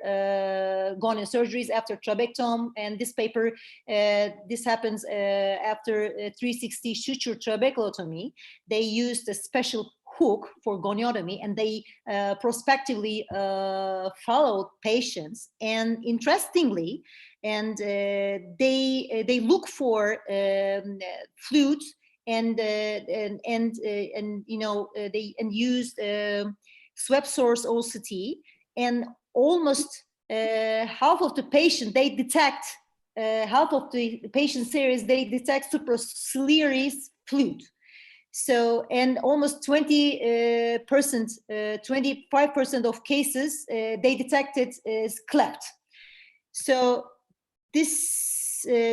gonial surgeries, after trabectome, and this paper, this happens after 360 suture trabeculotomy. They used a special hook for goniotomy, and they prospectively followed patients. And interestingly, and they look for fluids and you know they used swept source OCT, and almost half of the patient they detect. Half of the patient series, they detect supraciliary fluid. So, and almost 20%, 25% of cases, they detected as cleft. So this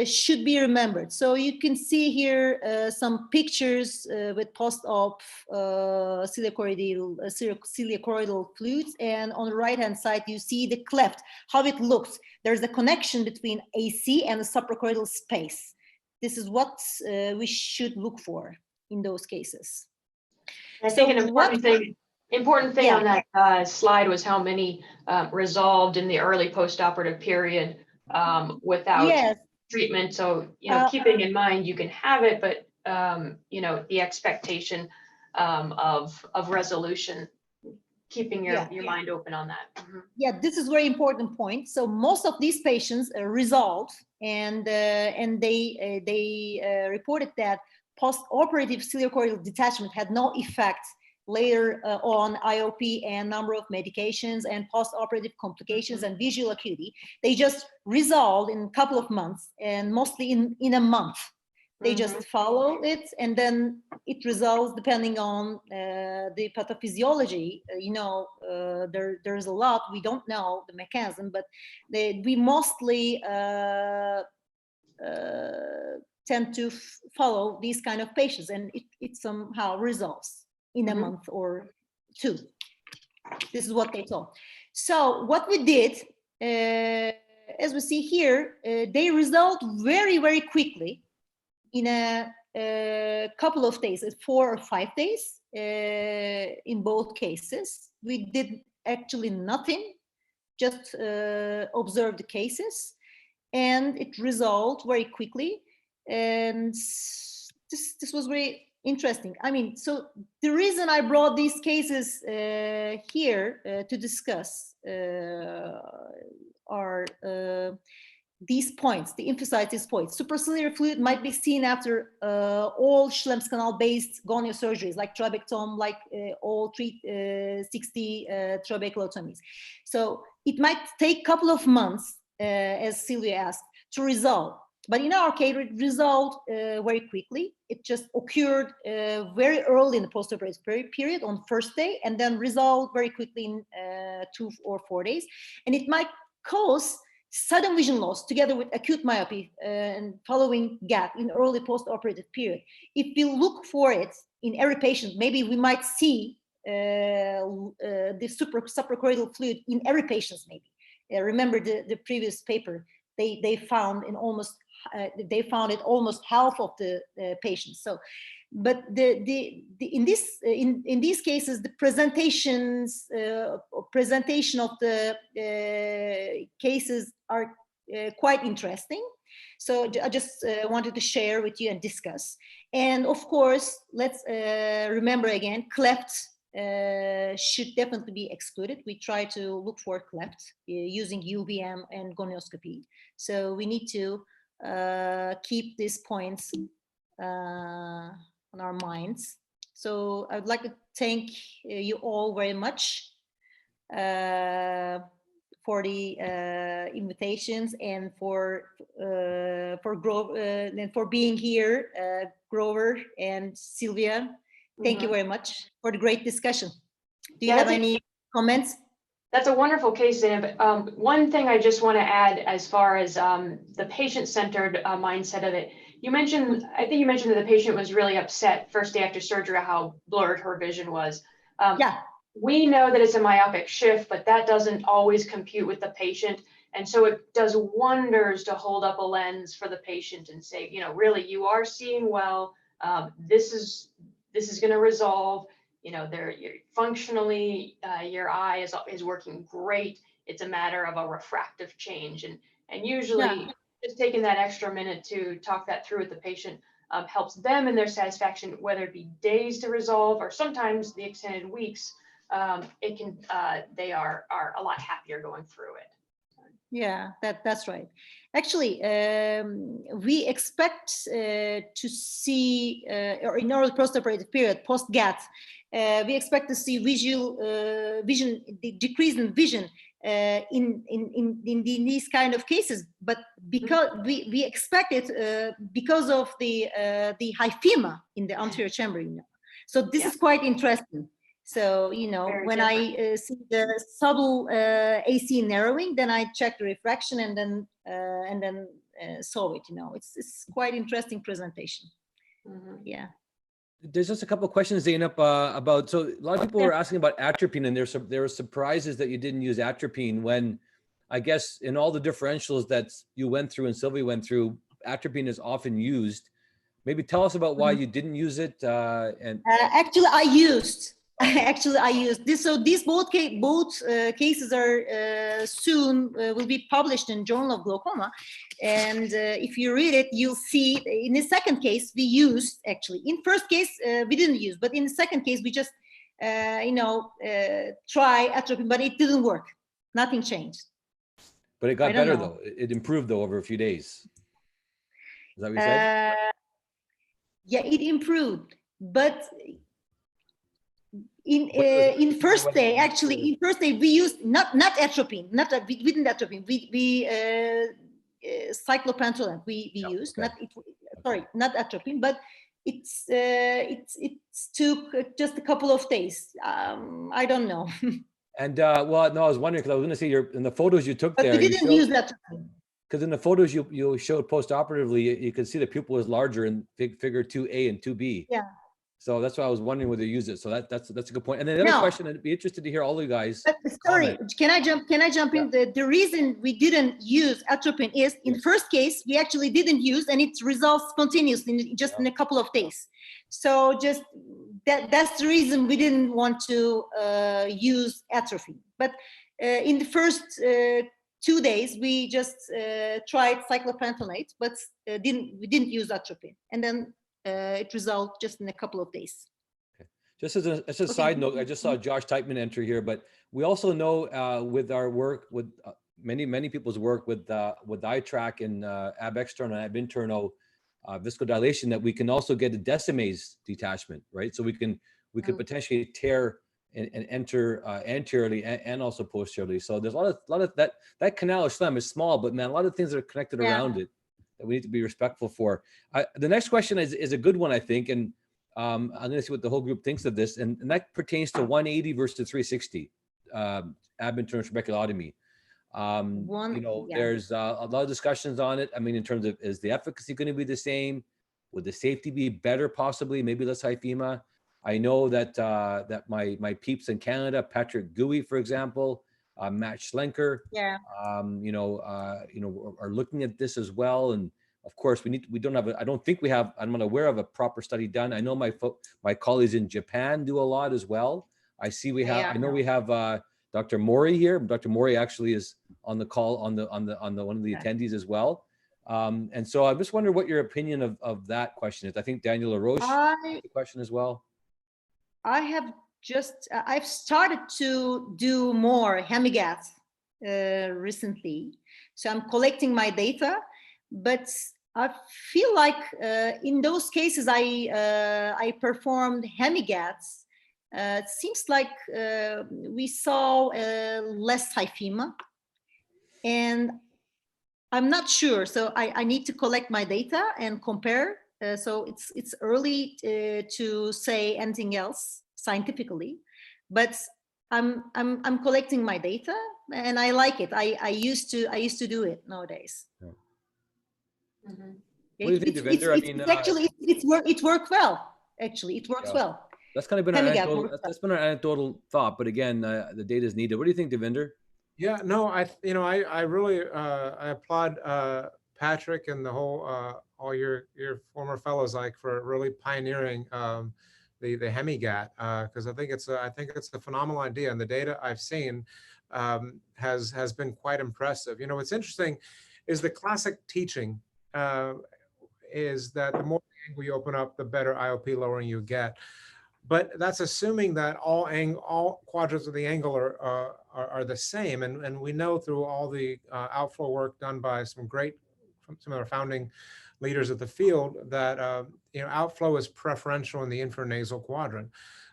should be remembered. So you can see here some pictures with post-op ciliacoidal fluids, and on the right-hand side you see the cleft, how it looks. There's a connection between AC and the suprachoroidal space. This is what we should look for in those cases. I think an important thing Yeah. on that slide was how many resolved in the early postoperative period without Yes. treatment. So, you know, keeping in mind you can have it, but you know, the expectation of resolution, keeping your mind open on that. Mm-hmm. Yeah, this is very important point. So most of these patients resolved, and they reported that post-operative ciliacoidal detachment had no effect later on IOP and number of medications and post-operative complications and visual acuity. They just resolved in a couple of months, and mostly in a month. They just follow it, and then it resolves depending on the pathophysiology. You know, there's a lot we don't know the mechanism, but we mostly tend to follow these kind of patients, and it somehow resolves in a month or two. This is what they told. So what we did, as we see here, they resolved very, very quickly in a couple of days, 4 or 5 days in both cases. We did actually nothing, just observed the cases, and it resolved very quickly. And this was very interesting. I mean, so the reason I brought these cases here to discuss are these points, the emphasize these points. Supraciliary fluid might be seen after all Schlemm's canal-based gonio surgeries, like trabectome, like all 360 trabeculotomies. So it might take a couple of months, as Sylvia asked, to resolve. But in our case, it resolved very quickly. It just occurred very early in the postoperative period on first day, and then resolved very quickly in 2 or 4 days. And it might cause sudden vision loss together with acute myopia and following GATT in early postoperative period. If we look for it in every patient, maybe we might see the suprachoroidal fluid in every patient. Maybe remember the previous paper, they found in almost almost half of the patients. So, but in these cases, the presentation of the cases are quite interesting. So I just wanted to share with you and discuss. And of course, let's remember again, cleft should definitely be excluded. We try to look for cleft using UVM and gonioscopy. So we need to keep these points on our minds. So I would like to thank you all very much for the invitations and for being here, Grover and Sylvia. Thank you very much for the great discussion. Do you have any comments? That's a wonderful case, Zainab. One thing I just want to add as far as the patient-centered mindset of it, I think you mentioned that the patient was really upset first day after surgery how blurred her vision was. Yeah. We know that it's a myopic shift, but that doesn't always compute with the patient. And so it does wonders to hold up a lens for the patient and say, you know, really, you are seeing well. This is going to resolve. You know, functionally, your eye is working great. It's a matter of a refractive change, and usually just taking that extra minute to talk that through with the patient helps them in their satisfaction, whether it be days to resolve or sometimes the extended weeks. They are a lot happier going through it. Yeah, that's right. Actually, we expect to see, or in our post-operative period, post-GATT, we expect to see decrease in vision in these kind of cases. But because we expect it because of the hyphema in the anterior chamber, you know. So this is quite interesting. So, you know, Very when different. I see the subtle AC narrowing, then I check the refraction and then solve it, you know. It's quite interesting presentation. Yeah. There's just a couple of questions, Zainab, about, so a lot of people were asking about atropine, and there were surprises that you didn't use atropine when, I guess, in all the differentials that you went through and Sylvie went through, atropine is often used. Maybe tell us about why you didn't use it. Actually, I used this. So these both cases are soon will be published in Journal of Glaucoma, and if you read it, you'll see in the second case we used, actually in first case we didn't use, but in the second case we just try atropine, but it didn't work. Nothing changed. But it got better though. It improved though over a few days. Is that what you said? Yeah, it improved, but in first day, actually, in first day we used not atropine, we didn't atropine. We cyclopentolate we used, okay. not atropine, but it took just a couple of days. I don't know. And well, no, I was wondering, because I was going to say in the photos you took but there, we didn't use atropine. Because in the photos you showed post-operatively, you could see the pupil was larger in figure 2A and 2B. Yeah. So that's why I was wondering whether you use it. So that's a good point. And then the other question, I'd be interested to hear all you guys. Sorry, can I jump in? The reason we didn't use atropine is in first case we actually didn't use, and it resolved spontaneously just in a couple of days. So just that's the reason we didn't want to use atropine. But in the first 2 days we just tried cyclopentolate, but we didn't use atropine, and then it resolved just in a couple of days. Okay. Just as a side note, I just saw Josh Teitman enter here, but we also know with our work, with many people's work with eye track and ab externo and ab interno viscodilation, that we can also get a decimase detachment, right? So we can potentially tear and enter anteriorly and also posteriorly. So there's a lot of that canal or stem is small, but man, a lot of things that are connected around it that we need to be respectful for. The next question is a good one, I think, and I'm going to see what the whole group thinks of this, and that pertains to 180 versus 360 ab interno trabeculotomy. There's a lot of discussions on it. I mean, in terms of, is the efficacy going to be the same? Would the safety be better, possibly, maybe less hyphema? I know that that my peeps in Canada, Patrick Gooey, for example, Matt Schlenker, are looking at this as well. And of course, I'm not aware of a proper study done. I know my colleagues in Japan do a lot as well. I have Dr. Mori here. Dr. Mori actually is on the call on the one of the attendees as well. And so I just wonder what your opinion of that question is. I think Daniel LaRoche has the question as well. I've started to do more Hemi-GAT recently, so I'm collecting my data, but I feel like in those cases I performed Hemi-GATs, it seems like we saw less hyphema, and I'm not sure, so I need to collect my data and compare. So it's early to say anything else scientifically, but I'm collecting my data and I like it. I used to do it nowadays. Yeah. Mm-hmm. What do you think, Devinder? It worked well. Actually, it works well. That's kind of been our anecdotal thought, but again, the data is needed. What do you think, Devinder? Yeah, no, I really I applaud Patrick and the whole all your former fellows, like, for really pioneering the Hemi-GAT, because I think it's a phenomenal idea, and the data I've seen has been quite impressive. What's interesting is the classic teaching is that the more angle you open up, the better IOP lowering you get. But that's assuming that all quadrants of the angle are the same. And we know through all the outflow work done by some of our founding leaders of the field that outflow is preferential in the infranasal quadrant.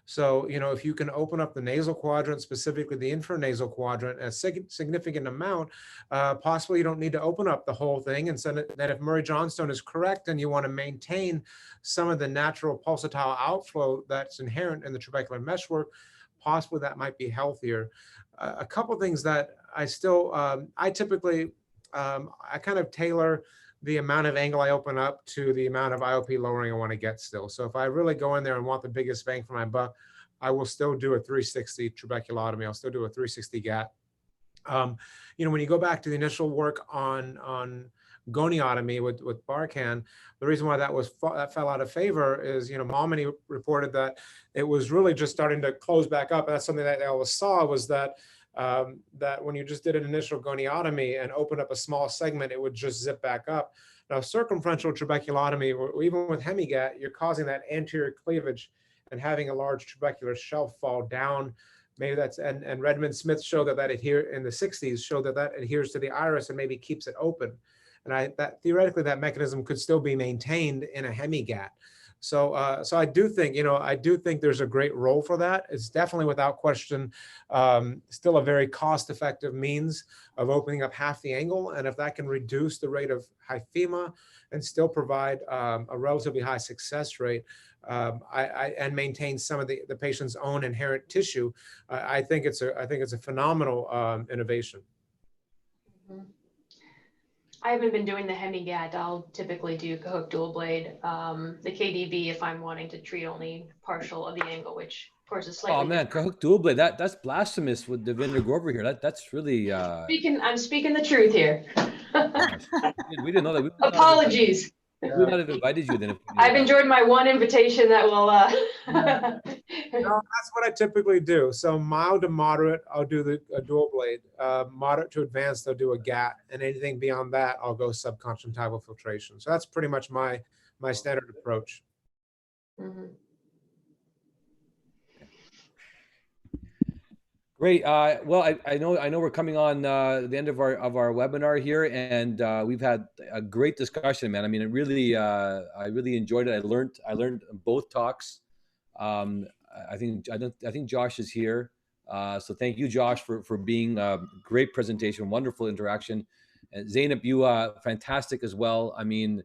So, if you can open up the nasal quadrant, specifically the infranasal quadrant, a significant amount, possibly you don't need to open up the whole thing. And so that if Murray-Johnstone is correct and you want to maintain some of the natural pulsatile outflow that's inherent in the trabecular meshwork, possibly that might be healthier. A couple things that I still, I typically, I kind of tailor the amount of angle I open up to the amount of IOP lowering I want to get still. So if I really go in there and want the biggest bang for my buck, I will still do a 360 trabeculotomy. I'll still do a 360 GATT. When you go back to the initial work on goniotomy with Barkan, the reason why that fell out of favor is, Malmany reported that it was really just starting to close back up. And that's something that they always saw was that that when you just did an initial goniotomy and opened up a small segment, it would just zip back up. Now, circumferential trabeculotomy, or even with Hemi-GAT, you're causing that anterior cleavage and having a large trabecular shelf fall down. Maybe that's, and Redmond Smith showed that adhere in the 60s, showed that adheres to the iris and maybe keeps it open. And that theoretically that mechanism could still be maintained in a Hemi-GAT. So I do think, there's a great role for that. It's definitely without question still a very cost-effective means of opening up half the angle. And if that can reduce the rate of hyphema and still provide a relatively high success rate and maintain some of the patient's own inherent tissue, I think it's a phenomenal innovation. Mm-hmm. I haven't been doing the Hemi-GAT. I'll typically do Cahook dual blade. The KDB if I'm wanting to treat only partial of the angle, which of course is slightly. Oh man, Cahook dual blade. That's blasphemous with Devinder Grover here. That's really. I'm speaking the truth here. We didn't know that. Apologies. We would not have invited you then. I've enjoyed my one invitation that will. No, that's what I typically do. So mild to moderate, I'll do a dual blade. Moderate to advanced, I'll do a GATT, and anything beyond that, I'll go subconjunctival filtration. So that's pretty much my standard approach. Mm-hmm. Great. Well, I know we're coming on the end of our webinar here, and we've had a great discussion, man. I mean, I really enjoyed it. I learned both talks. I think Josh is here, so thank you, Josh, for being a great presentation, wonderful interaction, and Zainab, you fantastic as well. I mean,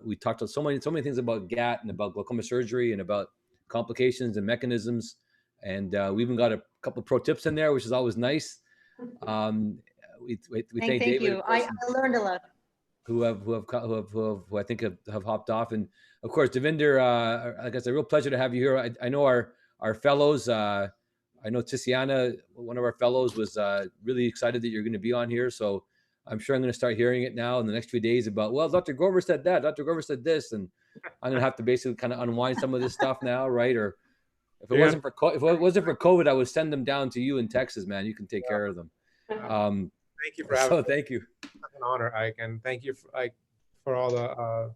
we talked about so many things about GATT and about glaucoma surgery and about complications and mechanisms. And we even got a couple of pro tips in there, which is always nice. We thank David, you. I learned a lot. Who I think have hopped off, and of course Devinder. Like I said, a real pleasure to have you here. I know our fellows. I know Tiziana, one of our fellows, was really excited that you're going to be on here. So I'm sure I'm going to start hearing it now in the next few days about, well, Dr. Grover said that, Dr. Grover said this, and I'm going to have to basically kind of unwind some of this stuff now, right? Or if it wasn't for COVID, I would send them down to you in Texas, man. You can take care of them. Thank you for having me. Thank you. It's an honor, Ike, and thank you for all the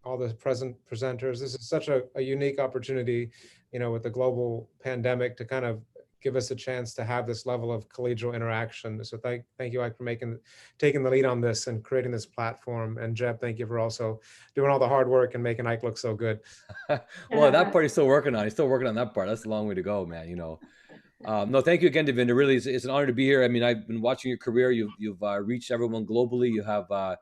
all the presenters. This is such a unique opportunity, with the global pandemic, to kind of give us a chance to have this level of collegial interaction. So thank you, Ike, for taking the lead on this and creating this platform. And Jeb, thank you for also doing all the hard work and making Ike look so good. Well, that part he's still working on. He's still working on that part. That's a long way to go, man. No, thank you again, Devinder. Really, it's an honor to be here. I mean, I've been watching your career. You've reached everyone globally. You have a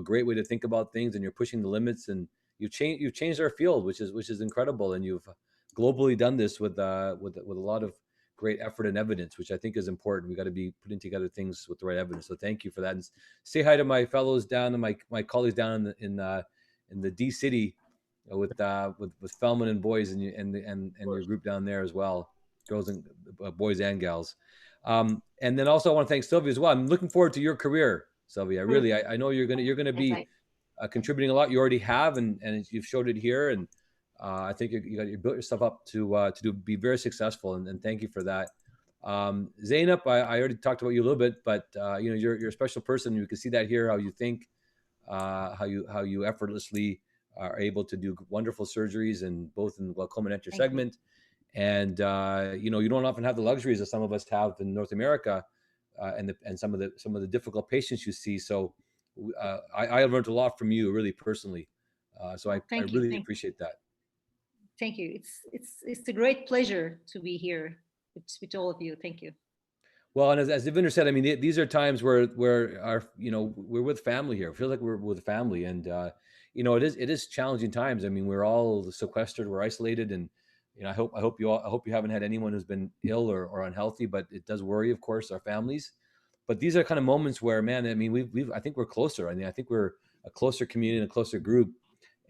great way to think about things, and you're pushing the limits. And you've changed our field, which is incredible. And you've globally done this with a lot of great effort and evidence, which I think is important. We got to be putting together things with the right evidence. So thank you for that. And say hi to my fellows down and my colleagues down in the D City with Feldman and boys and your group down there as well, girls and boys and gals. And then also I want to thank Sylvia as well. I'm looking forward to your career, Sylvia. Really, I know you're gonna be contributing a lot. You already have, and you've showed it here. And I think you built yourself up to be very successful, and thank you for that. Zainab, I already talked about you a little bit, but you're a special person. You can see that here, how you think. how you effortlessly are able to do wonderful surgeries, and both in the glaucoma and anterior Thank you. segment. And you know, you don't often have the luxuries that some of us have in North America, and some of the difficult patients you see. So I learned a lot from you, really personally. So I Thank you. really Thank you. appreciate that. Thank you. It's a great pleasure to be here with all of you. Thank you. Well, and as Devinder said, I mean, these are times where we're with family here. It feels like we're with family, and you know, it is challenging times. I mean, we're all sequestered, we're isolated, and you know, I hope you haven't had anyone who's been ill or unhealthy, but it does worry, of course, our families. But these are kind of moments where, man, I mean, I think we're closer. I mean, I think we're a closer community and a closer group,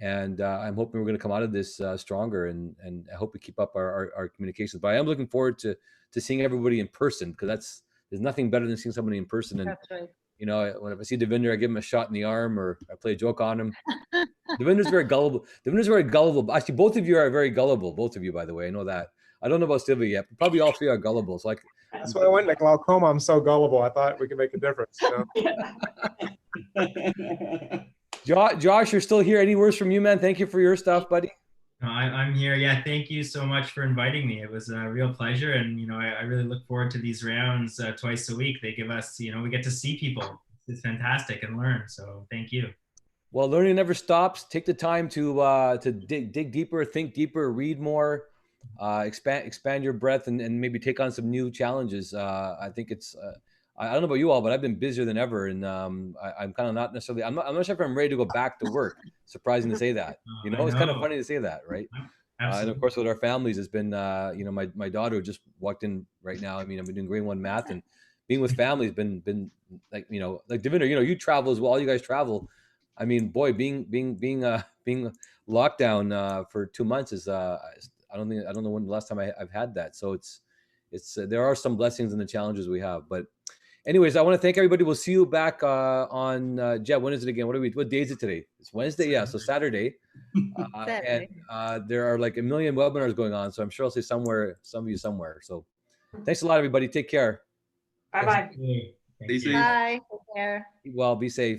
and I'm hoping we're going to come out of this stronger, and I hope we keep up our communications. But I am looking forward to seeing everybody in person, because there's nothing better than seeing somebody in person. And That's right. you know, when I see Devinder, I give him a shot in the arm, or I play a joke on him. Devinder's very gullible. Devinder's very gullible. Actually, both of you are very gullible. Both of you, by the way, I know that. I don't know about Sylvia yet, but probably all three are gullible. So That's why I went into glaucoma. I'm so gullible. I thought we could make a difference. You know? Josh, you're still here. Any words from you, man? Thank you for your stuff, buddy. No, I'm here. Yeah, thank you so much for inviting me. It was a real pleasure, and you know, I really look forward to these rounds twice a week. They give us, you know, we get to see people. It's fantastic, and learn. So thank you. Well, learning never stops. Take the time to dig deeper, think deeper, read more, expand your breadth, and maybe take on some new challenges. I think it's. I don't know about you all, but I've been busier than ever, and I'm kind of not necessarily. I'm not sure if I'm ready to go back to work. Surprising to say that. You know, it's kind of funny to say that, right? And of course, with our families, it's been. You know, my daughter just walked in right now. I mean, I've been doing grade 1 math, and being with family has been like, you know, like Devinder. You know, you travel as well. All you guys travel. I mean, boy, being locked down for 2 months is. I don't know when the last time I've had that. So it's there are some blessings and the challenges we have, but. Anyways, I want to thank everybody. We'll see you back on Jet. When is it again? What day is it today? It's Wednesday. Yeah, so Saturday. Saturday. And there are like a million webinars going on, so I'm sure I'll see some of you somewhere. So thanks a lot, everybody. Take care. Bye-bye. Stay safe. Bye. Take care. Well, be safe.